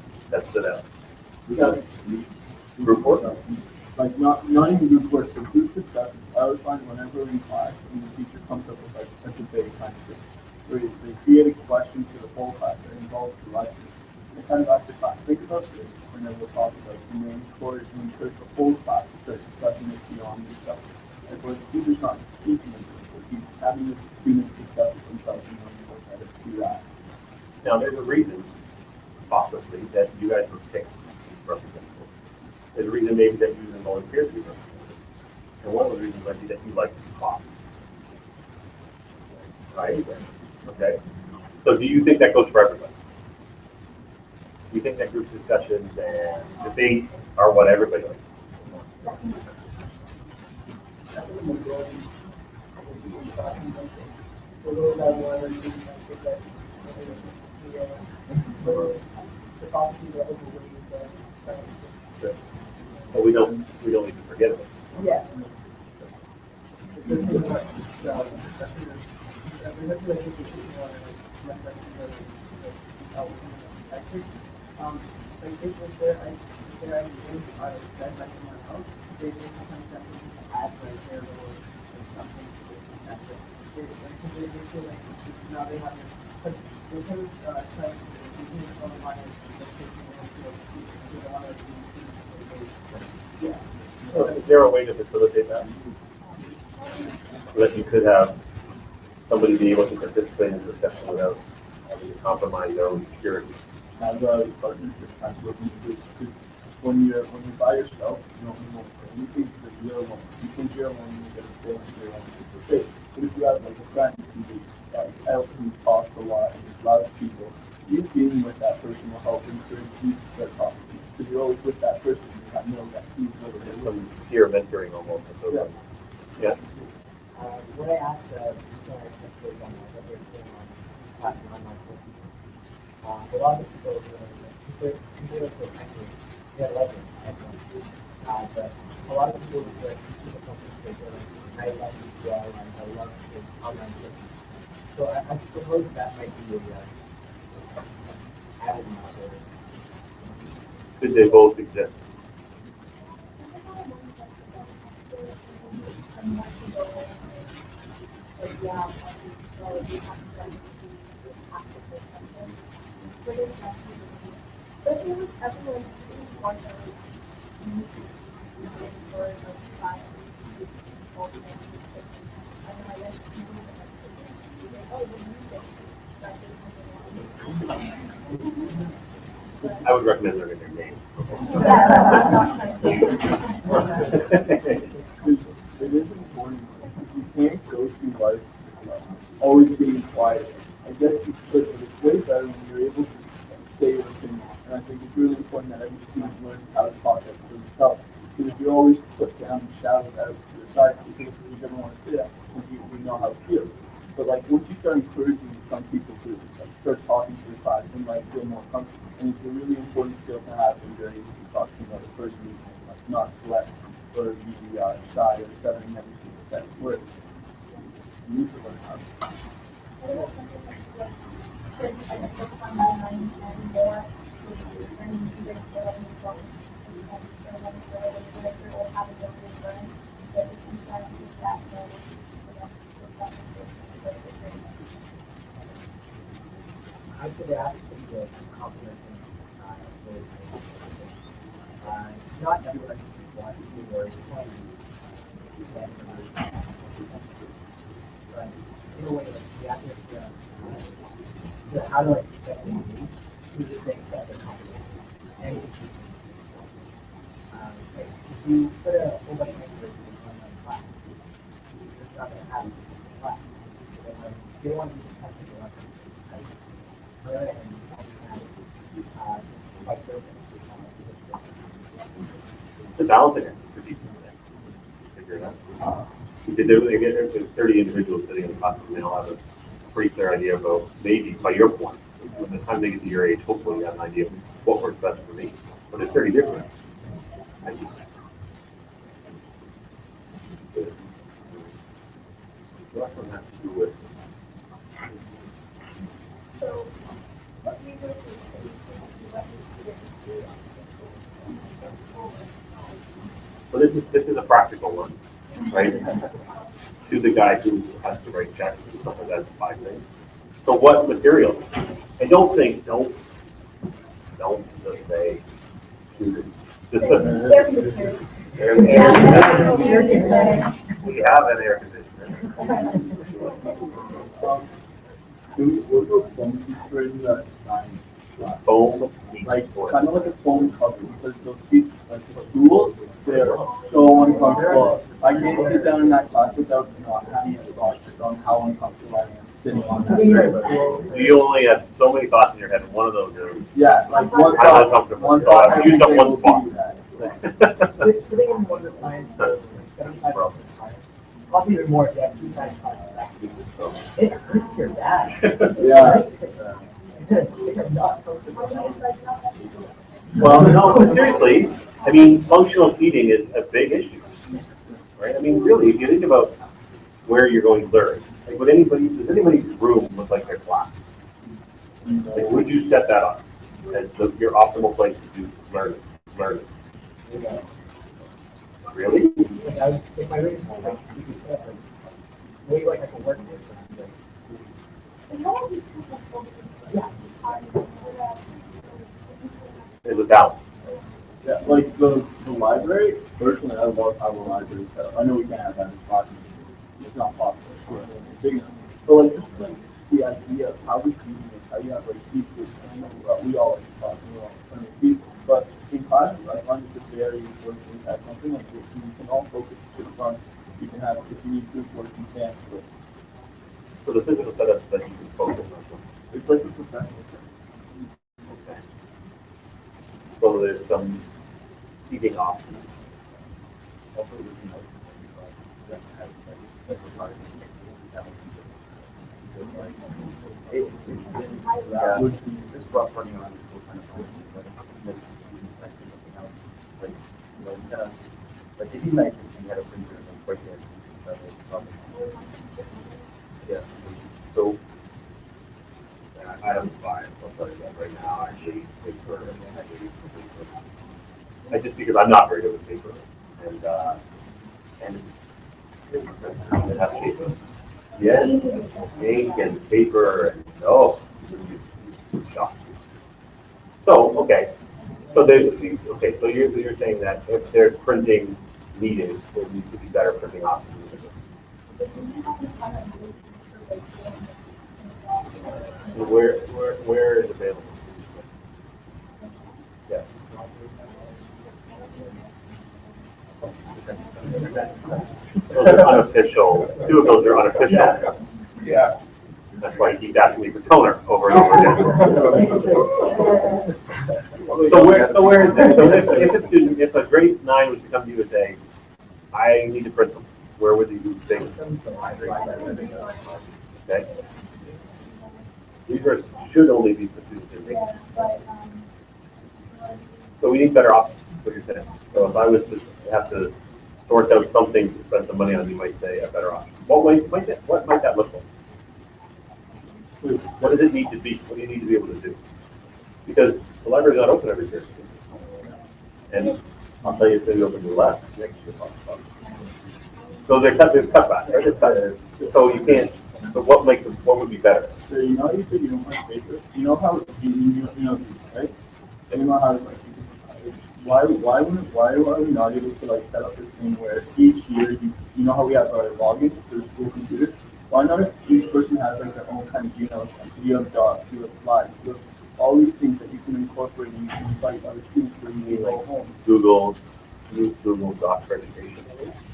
stood out. We got Group work? like not even group work, but group discussions. I always find whenever in class and the teacher comes up with like a debate kind of thing, where they create a question for the whole class that involves the lesson. I kind of asked the class, think about this, and then we'll talk about the main course and encourage the whole class to start discussing this beyond this stuff. Like, well, the teacher's not teaching them, but he's having the students discuss it themselves and learning what how to do that. Now, there's a reason, possibly, that you guys were picked as representatives. There's a reason maybe that you didn't volunteer to be representatives. And one of the reasons might be that you like to talk. Right? Okay. So do you think that goes for everybody? Do you think that group discussions and debates are what everybody likes? But we don't need to forget about it. Yeah. So is there a way to facilitate that? So that you could have somebody be able to participate in the discussion without having to compromise their own security? Have a partnership kind of looking to, because when you're by yourself, you don't know anything because you're alone. You think you're alone, you get a feeling you're alone. It's okay. But if you have like a friend who can be help who talks a lot and there's lots of people, you being with that person will help encourage you to start talking. Because you're always with that person, you kind of know that he's over there. Some peer mentoring almost. Yeah. Yeah. When I asked some experts on what they're doing on class and online courses, a lot of the people were so technical, they had legends, but a lot of people were people concentrate on I love EPL and I love online courses. So I suppose that might be added to it. Could they both exist? I would recommend learning their name. It is important. You can't go through life always being quiet. I guess you could, but it's way better when you're able to say everything. And I think it's really important that every student learns how to talk out for themselves. Because if you're always put down and shouted out to the side, because you never want to say that, because you know how it feels. But like once you start encouraging some people to start talking to the class, they might feel more comfortable. And it's a really important skill to have when you're able to talk to another person, like not select or be shy or stuttering every single set of words. You need to learn how to. I'd say they have to be the complementing not everyone wants to or can but in a way, like, you have to how do I expect them to be who the things that they're complimenting and like, if you put a whole bunch of experts in one class, you're just not going to have a class. They want to be technical, right? It's a balancing act for people to figure it out. There's 30 individuals sitting in the classroom, and they all have a pretty clear idea about, maybe by your point, by the time they get to your age, hopefully you have an idea of what works best for me. But it's 30 different. The last one has to do with. So, what resources do you think you want students to do on school? So this is a practical one, right? To the guy who has to write checks and stuff like that, 5 things. So what materials? And don't don't just say student. Air conditioners. Air conditioner. We have an air conditioner. We'll go phone feature in the design. Foam seats. Like, for it. kind of like a phone cover, because those seats, like the stools, they're so uncomfortable. I can't sit down in that class without not having a thought on how uncomfortable I am sitting on that chair. You only have so many thoughts in your head, and one of those is, Yeah, like one I'm thought, uncomfortable. one So thought. I've used up every one day spot. will be that. Sitting in one of the science classes, like 75% of the time, plus even more if you have two science classes back to you. It hurts your back. Yeah. You're not comfortable. Well, no, seriously, I mean, functional seating is a big issue, right? I mean, really, if you think about where you're going to learn, like, does anybody's room look like their class? Like, would you set that up as your optimal place to do learning? Really? Like, I would, if my room is like, you could set up, like, maybe like I can work there. Yeah. There's a balance. Yeah, like the library, personally, I love how the library is set up. I know we can't have that in classrooms. It's not possible. It's big enough. But like, just like the idea of how we see it, how you have like teachers, I know we all like talking about plenty of people, but in classes, I find it's a very important to have something like this. You can all focus to the front. You can have, if you need group work, you can. But So the physical setup so that you can focus on something. it's like a professional thing. Okay. So there's some seating options. Also, it would be nice to have like requirements. It's been, That would be it's just rough running around the school kind of fun, but it's expecting something else. Like, you know, kind of, like, it'd be nice if you had a printer like right there. That was probably. Yeah. So I don't buy it. I'll tell you that right now. Actually, paper. I just because I'm not very good with paper, and I have paper. Yes, ink and paper, and shock. So so there's okay. So you're saying that if there's printing needed, there needs to be better printing options. Where is available? Yeah. Those are unofficial. Two of those are unofficial. yeah. That's why he keeps asking me for toner over and over again. So where is it? So if a student, if a grade 9 was to come to you and say, I need to print them, where would you think? Okay. These should only be for students in English. So we need better options, what you're saying. So if I was to have to sort out something to spend some money on, you might say a better option. What might that look like? What does it need to be? What do you need to be able to do? Because the library's not open every Thursday. And I'll tell you it's going to be open less next year. So there's cutback, right? So you can't, so what would be better? So you know you said you don't like paper. You know how you know right? And you know how like why are we not able to like set up this thing where each year you know how we have our logins to the school computer? Why not if each person has like their own kind of Gmail account? You have docs, you have slides, you have all these things that you can incorporate and you can invite other students where you go home. Google Docs for education.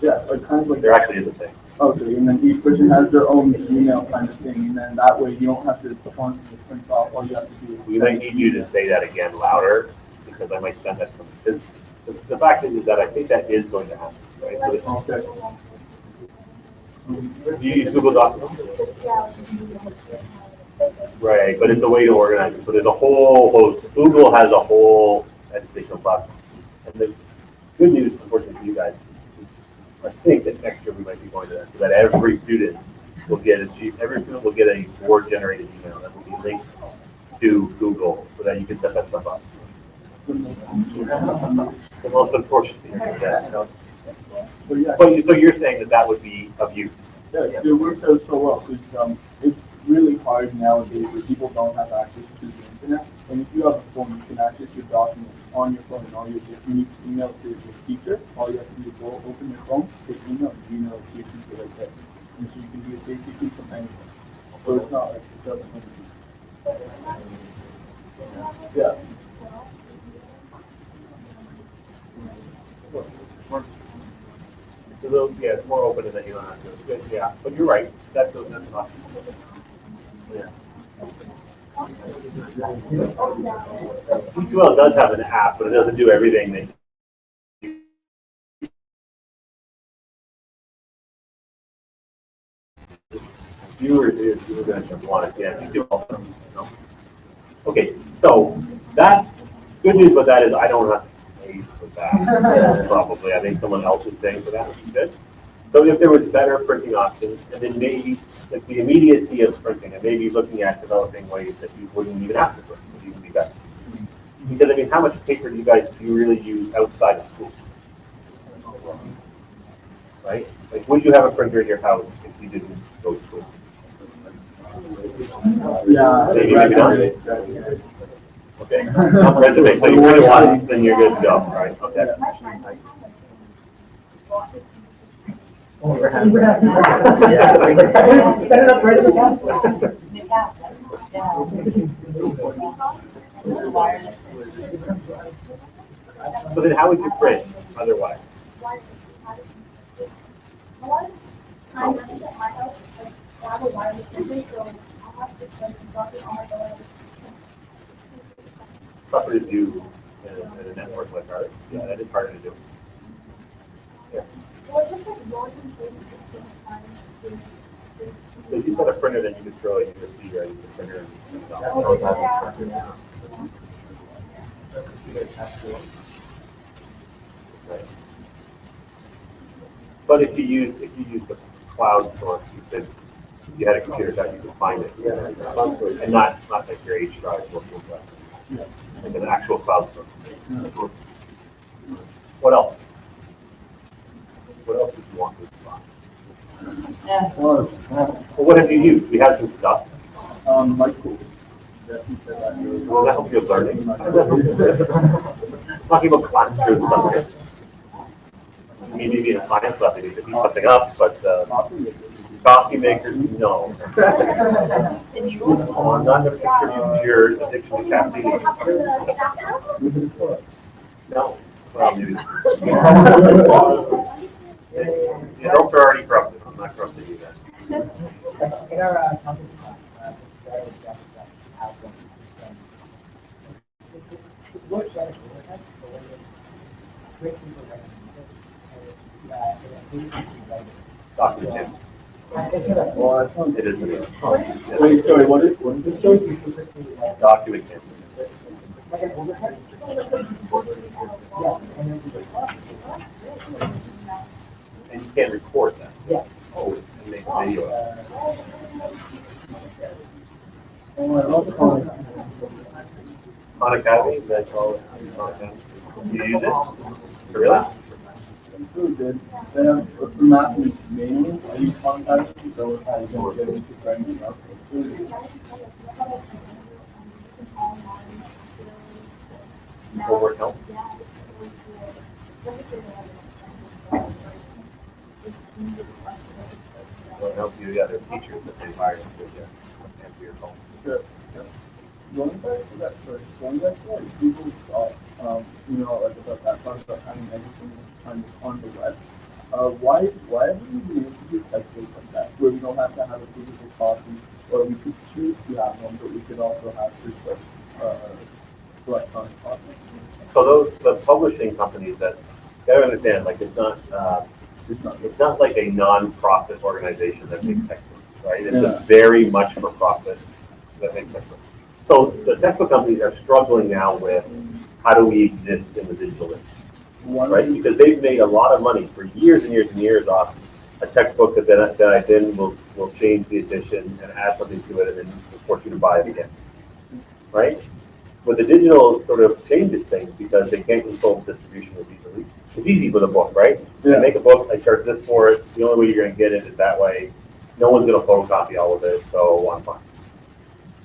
Yeah, like kind of like There actually is a thing. okay, and then each person has their own email kind of thing, and then that way you don't have to constantly print off. All you have to do is. We might need you to say that again louder, because I might send that some. The fact is that I think that is going to happen, right? So Okay. do you use Google Docs? Right, but it's a way to organize it. So there's a whole host. Google has a whole educational platform. And the good news, unfortunately for you guys, I think that next year we might be going to that, so that every student will get a board-generated email that will be linked to Google, so that you can set that stuff up. The most unfortunate thing is that, so you're saying that would be of use. Yeah, it works out so well because it's really hard nowadays where people don't have access to the internet. And if you have a phone, you can access your documents on your phone and all your, if you need to email to your teacher, all you have to do is go open your phone, take email, and email it to your teacher right there. And so you can do it basically from anything. So it's not like it doesn't have to be. Yeah. So those, yeah, it's more open and then you don't have to, but yeah, but you're right, that's an option. Yeah. Teach-Well does have an app, but it doesn't do everything that you were going to want to, yeah, you do all of them, you know. Okay, so that's good news, but that is I don't have to pay for that. Probably, I think someone else is paying for that, which is good. So if there was better printing options, and then maybe like the immediacy of printing, and maybe looking at developing ways that you wouldn't even have to print would even be better. Because I mean, how much paper do you really use outside of school? Right? Like, would you have a printer in your house if you didn't go to school? Yeah. Maybe not. Okay. Resume. So you print it once, then you're good to go, right? Okay. Set it up right in the So then how would you print otherwise? Tougher to do in a network like ours. Yeah, that is harder to do. Yeah. So if you set a printer, then you could throw a USB right into the printer. Right. But if you use the cloud source, if you had a computer that you could find it, and not like your H drive working with like an actual cloud source. What else? What else did you want to find? Well, what have you used? We have some stuff. Michael. Will that help you with learning? Talking about classroom stuff here. I mean, maybe in a science lab, they need to beat something up, but coffee makers, no. Oh, I'm not going to contribute to your addiction to caffeine. No. Well, maybe. Yeah, those are already corrupted. I'm not corrupted either. In our company, works better for us, but when you break people like Document. It is. Wait, sorry, what is this show? Document. And you can't record that. Yeah. Oh, and make video. Khan Academy, that's all. You use it? Really? It's really good. Then for math mainly, I use contacts, so I don't get into friends enough. It's really good. Homework help? Will help you, the other teachers that they hire to answer your phone. Sure. Yeah. Going back to that first, going back to like people's thought, like about that part about having everything on the web. Why haven't we been able to do textbooks like that, where we don't have to have a physical copy, or we could choose to have one, but we could also have just electronic copies? So the publishing companies that gotta understand, like it's not like a non-profit organization that makes textbooks, right? It's a very much for profit that makes textbooks. So the textbook companies are struggling now with how do we exist in the digital age, right? Because they've made a lot of money for years and years and years off a textbook that I then will change the edition and add something to it and then force you to buy it again, right? But the digital sort of changes things because they can't control the distribution as easily. It's easy with a book, right? Yeah. You make a book, I charge this for it. The only way you're going to get it is that way. No one's going to photocopy all of it, so I'm fine.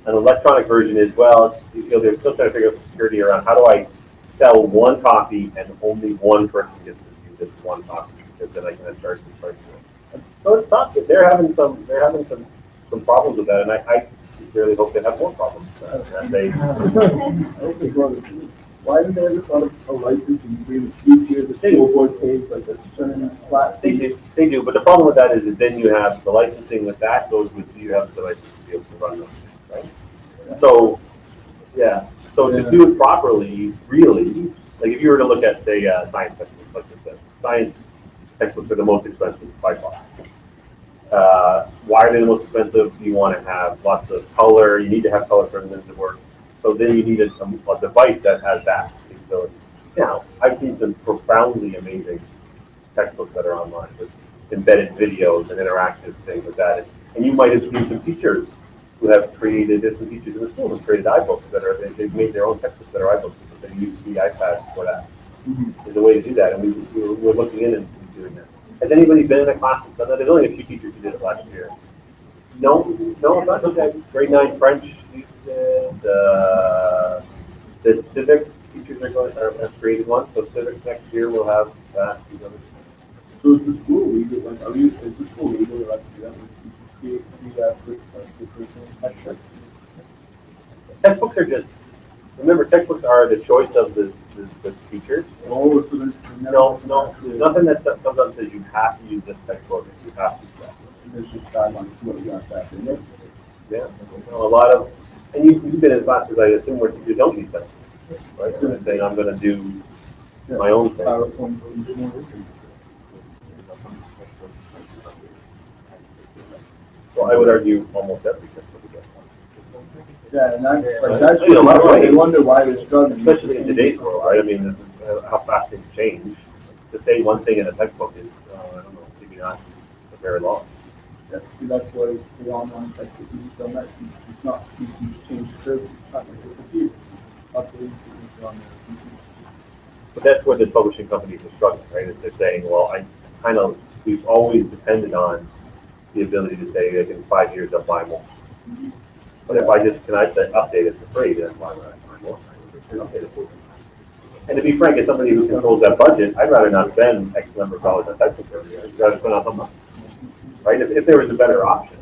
An electronic version is, well, they're still trying to figure out the security around how do I sell one copy and only one person gets to view this one copy, because then I can charge the price for it. So it's tough. They're having some problems with that, and I sincerely hope they have more problems. And they, Why didn't they ever thought of a licensing agreement each year the school board pays like a certain flat fee? they do, but the problem with that is that then you have the licensing with that goes with, you have the license to be able to run them, right? So, yeah, so to do it properly, really, like if you were to look at, say, science textbooks, like I said, science textbooks are the most expensive by far. Why are they the most expensive? You want to have lots of color, you need to have color for them to work. So then you need a device that has that capability. Now, I've seen some profoundly amazing textbooks that are online with embedded videos and interactive things like that. And you might have seen some teachers who have created, there's some teachers in the school who created iBooks that are, they've made their own textbooks that are iBooks, but they use the iPad for that. There's a way to do that, and we're looking in and doing that. Has anybody been in a class that's done that? There's only a few teachers who did it last year. No, it's not okay. Grade 9 French used it. The civics teachers have created one, so civics next year will have that. So is the school legal, like, is the school legal allowed to do that? Do that with the curriculum textbook? Textbooks are just, remember, textbooks are the choice of the teachers. Oh, so there's No, nothing that comes up and says you have to use this textbook, you have to use that. There's just guidelines for what you got back in there. Yeah, a lot of, and you've been in classes, I assume, where you don't use textbooks, right? You're saying, I'm gonna do my own thing. PowerPoint presentation. Well, I would argue almost every textbook is that. Yeah, and that's You know, I wonder why they're struggling. Especially in today's world, right? I mean, how fast things change. To say one thing in a textbook is, I don't know, maybe not very long. Yeah, see, that's why the online textbook is so much. It's not, you can just change the curve, it's not like a computer. Updating things on the computer. But that's where the publishing companies are struggling, right? Is they're saying, well, we've always depended on the ability to say, like, in 5 years, I'll buy more. But if can I say update it for free, then why would I buy more? Update it for free. And to be frank, as somebody who controls that budget, I'd rather not spend X number of dollars on textbooks every year. I'd rather spend on something else. Right? If there was a better option.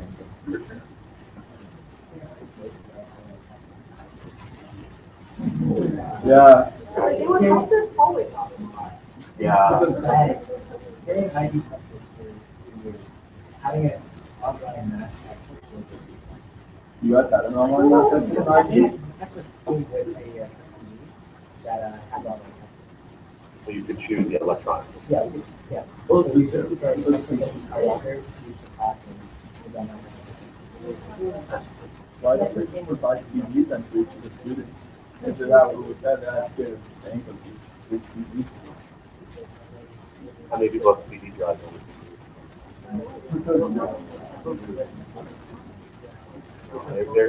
Yeah. It would help this hallway problem a lot. Yeah. Getting ID textbooks for years, having it offline that You got that in online textbook? textbooks came with a CD that has all So you could choose the electronic. yeah, yeah. Well, we just because our libraries use the class and then Why don't they provide TV then to the students? If they're not with that, that's good. Thank you. How many people have CD drives?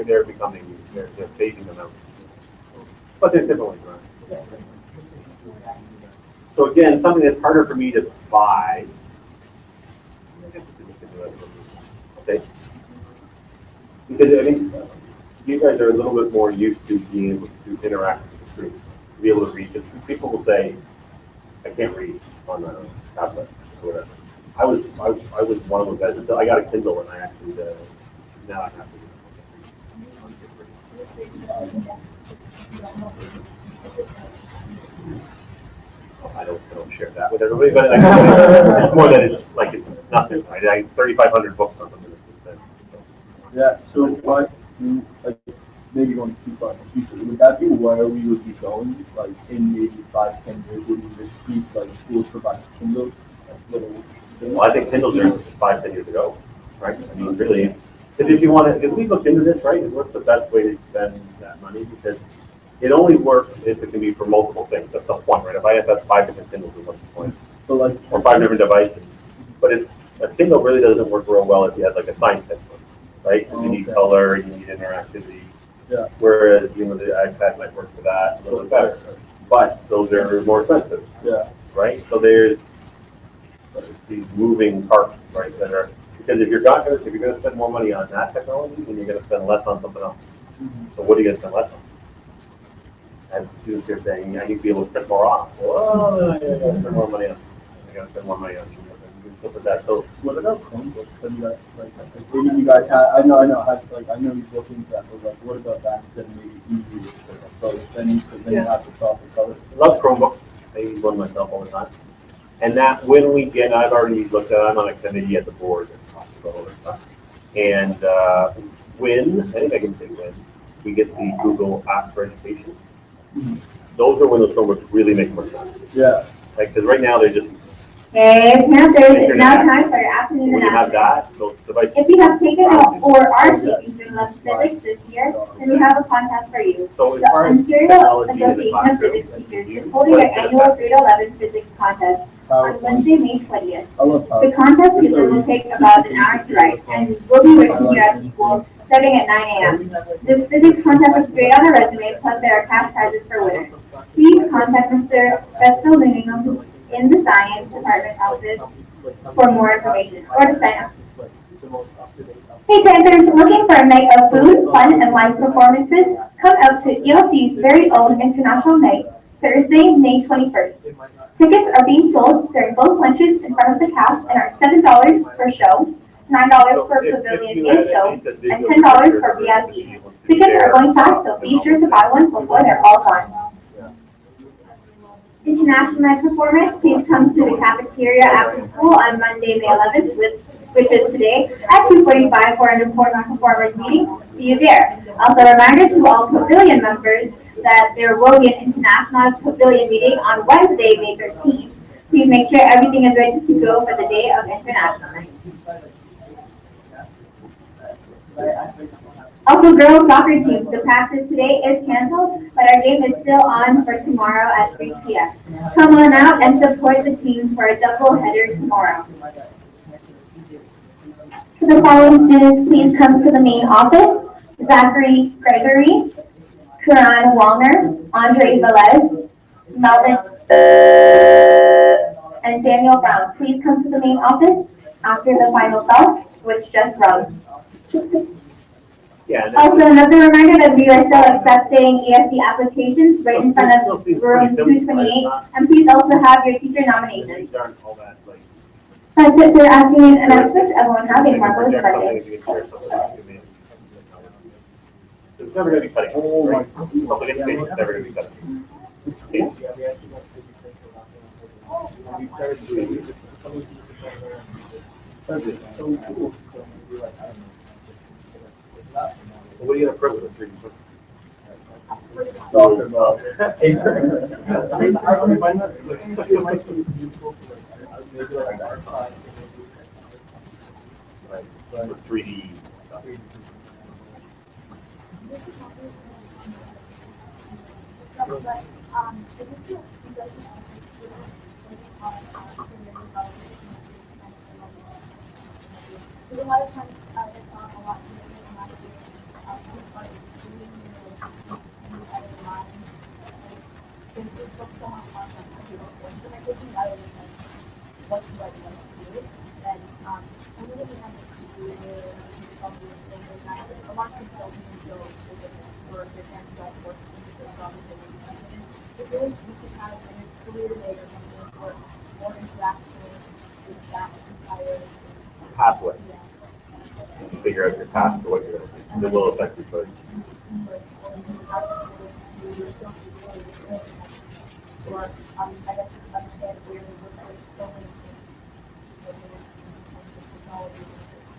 They're becoming, they're phasing them out. But there's different ways around it. So again, something that's harder for me to buy. Okay. Because I think you guys are a little bit more used to being able to interact with the screen, to be able to read. People will say, I can't read on a tablet or whatever. I was one of those guys until I got a Kindle and I actually, now I have to. I don't share that with everybody, but it's more that it's nothing, right? I have 3,500 books on something that's Yeah, so why, like, maybe going too far in the future, would that be where we would be going, like, in maybe 5-10 years, would we just keep, like, schools provide Kindles, like, little. Well, I think Kindles are 5-10 years ago, right? I mean, really, because if you want to, if we look into this, right, what's the best way to spend that money? Because it only works if it can be for multiple things. That's the point, right? If I have 5 different Kindles, what's the point? So, like, Or 5 different devices. But a Kindle really doesn't work real well if you have like a science textbook, right? You need color, you need interactivity. Yeah. Whereas, the iPad might work for that a little bit better. But those are more expensive. Yeah. Right? So there's these moving parts, right, that are, because if you're gonna spend more money on that technology, then you're gonna spend less on something else. So what are you gonna spend less on? And students are saying, I need to be able to spend more on. Well, I gotta spend more money on. I gotta spend more money on stuff like that. So What about Chromebooks? Have you guys, maybe you guys have, I know, I know you're looking at that, but like, what about that instead of maybe easier to approach, then you have to solve the color? I love Chromebooks. I use one myself all the time. And that when we get, I've already looked at, I'm on a committee at the board that talks about all this stuff. And when, I think I can say when, we get the Google App for Education, those are when those Chromebooks really make more sense. Yeah. Like, because right now they're just, Hey, Panthers, it's now time for your afternoon when you have announcement. that, those devices. If you have taken or are taking Student Level Civics this year, then we have a contest for you. So as The far as Ontario technology in the Association of classroom, Physics Teachers is holding their annual grade 11 physics contest on Wednesday, May 20th. I love The contest will take about an hour to write and will be written here at the school starting at 9 a.m. This physics contest is grade on a resume, plus there are cash prizes for winners. Please contact Mr. Vestal Linningham in the science department office for more information or to sign up. Hey Panthers, looking for a night of food, fun, and live performances? Come out to ELC's very own International Night, Thursday, May 21st. Tickets are being sold during both lunches in front of the cast and are $7 per show, $9 for pavilion and show, and $10 for VIP. Tickets are going fast, so be sure to buy one before they're all gone. International Night Performance, please come to the cafeteria after school on Monday, May 11th, which is today, at 2:45 for an important performers meeting. See you there. Also, a reminder to all pavilion members that there will be an international pavilion meeting on Wednesday, May 13th. Please make sure everything is ready to go for the day of International Night. Also, girls soccer team, the practice today is canceled, but our game is still on for tomorrow at 3 p.m. Come on out and support the team for a double header tomorrow. To the following students, please come to the main office. Zachary Gregory, Karan Wallner, Andre Velez, Melvin, and Daniel Brown. Please come to the main office after the final bell, which just rung. Yeah. Also, another reminder that we are still accepting ESC applications right in front of room 228, and please also have your teacher nominations. That's it for afternoon announcements. Everyone have a marvelous Monday. It's never going to be cutting. Oh my God. Public education is never going to be cutting. What are you going to print with 3D with 3D stuff. A lot of times, it's a lot Pathway. You figure out your path for what you're going to do. It will affect your choice.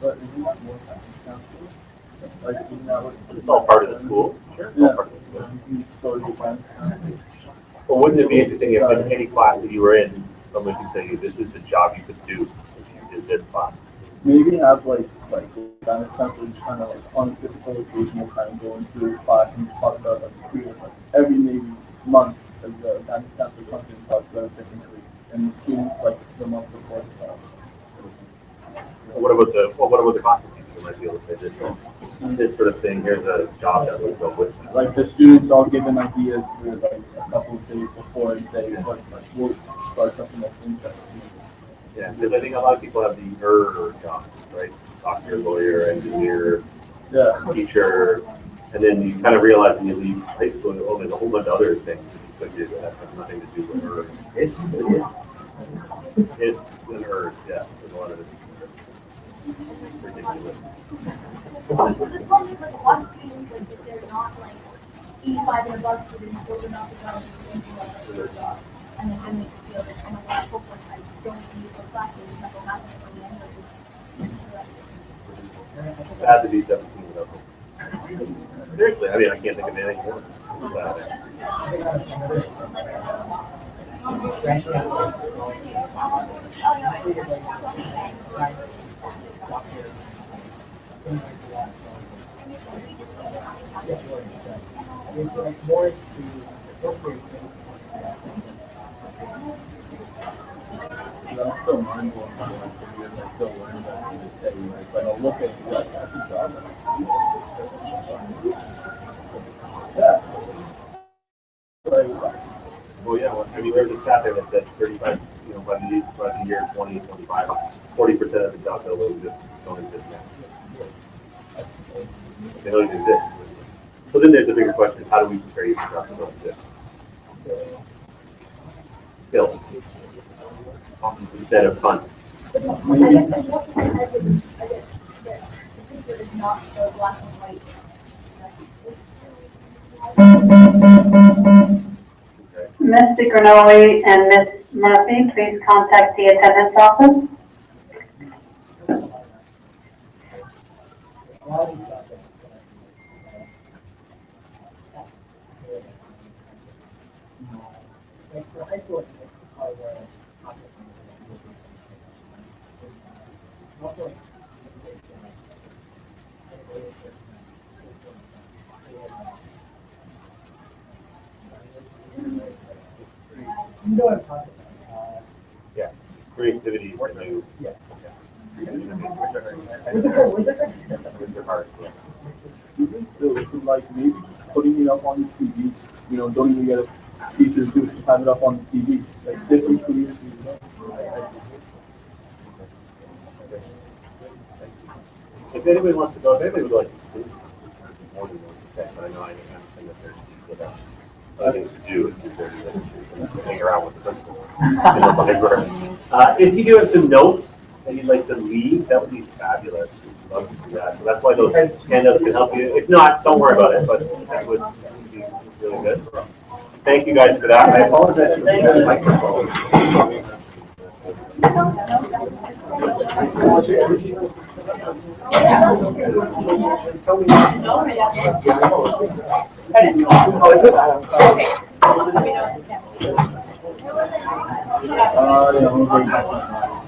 But isn't that more time counselor? Like, isn't that what? It's all part of the school. Sure. It's all part of the school. You sort of define. Well, wouldn't it be interesting if in any class that you were in, someone could say, this is the job you could do if you did this class? Maybe have like guidance counselors kind of like on a typical occasional kind of going through class and talk about like careers, like every maybe month as the guidance counselor comes in and talks about it technically, and the students like the month before the class. What about the classes teacher might be able to say this sort of thing, here's a job that would go with it. Like the students all given ideas for like a couple of days before and say, like we'll start something that's interesting. Yeah, because I think a lot of people have the jobs, right? Doctor, lawyer, engineer, teacher, And then you kind of realize when you leave high school, oh, there's a whole bunch of other things that you could do that have nothing to do with Earth. It's an Earth, yeah. There's a lot of it. Ridiculous. The problem is like a lot of students, like if they're not like 85 and above students, those are not the jobs that they're into like their job. And then they make you feel like, oh my god, hopeless, I don't need those classes, nothing happens for me anyway. Sad to be 17 without them. Seriously, I mean, I can't think of anything more. It's like more to appropriate things. I'm still mind blown by like the years I still learn that to this day. Like I'll look at it and be like, that's a job. Yeah. Like, Well, yeah, well, I mean, there's a stat there that said 35, by the year 2025, 40% of the jobs that will exist don't exist now. They don't even exist. So then there's the bigger question, how do we prepare you for jobs that don't exist? Skills. Instead of fun. I guess as much as I guess the picture is not so black and white. Ms. Granoli and Ms. Murphy, please contact the attendance office. Like for high school, it's probably where also like you know what I'm talking about. Yeah. Creativity is the new. Yeah. Which are hard. Yeah. like maybe putting it up on TV, don't even get a teacher to have it up on TV, like different careers. If anybody wants to go, if anybody would like to do more than 1%, but I know I understand that there's other things to do if you're hang around with the principal in the library. If you do have some notes that you'd like to leave, that would be fabulous. We'd love to do that. So that's why those handouts can help you. If not, don't worry about it, but that would be really good. Thank you guys for that. I apologize for the microphone.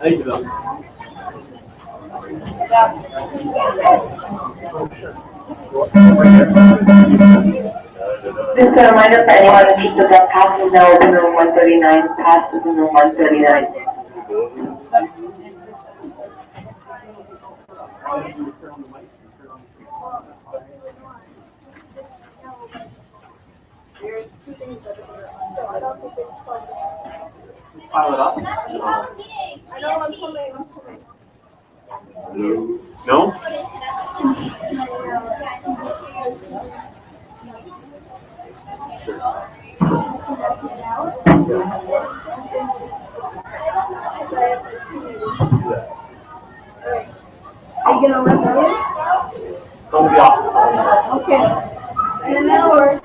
Thank you. Just a reminder for anyone interested that pass is now open room 139, pass is in room 139. Pile it up. I know I'm coming. No? Are you gonna run early? Come to the office. Okay. In an hour.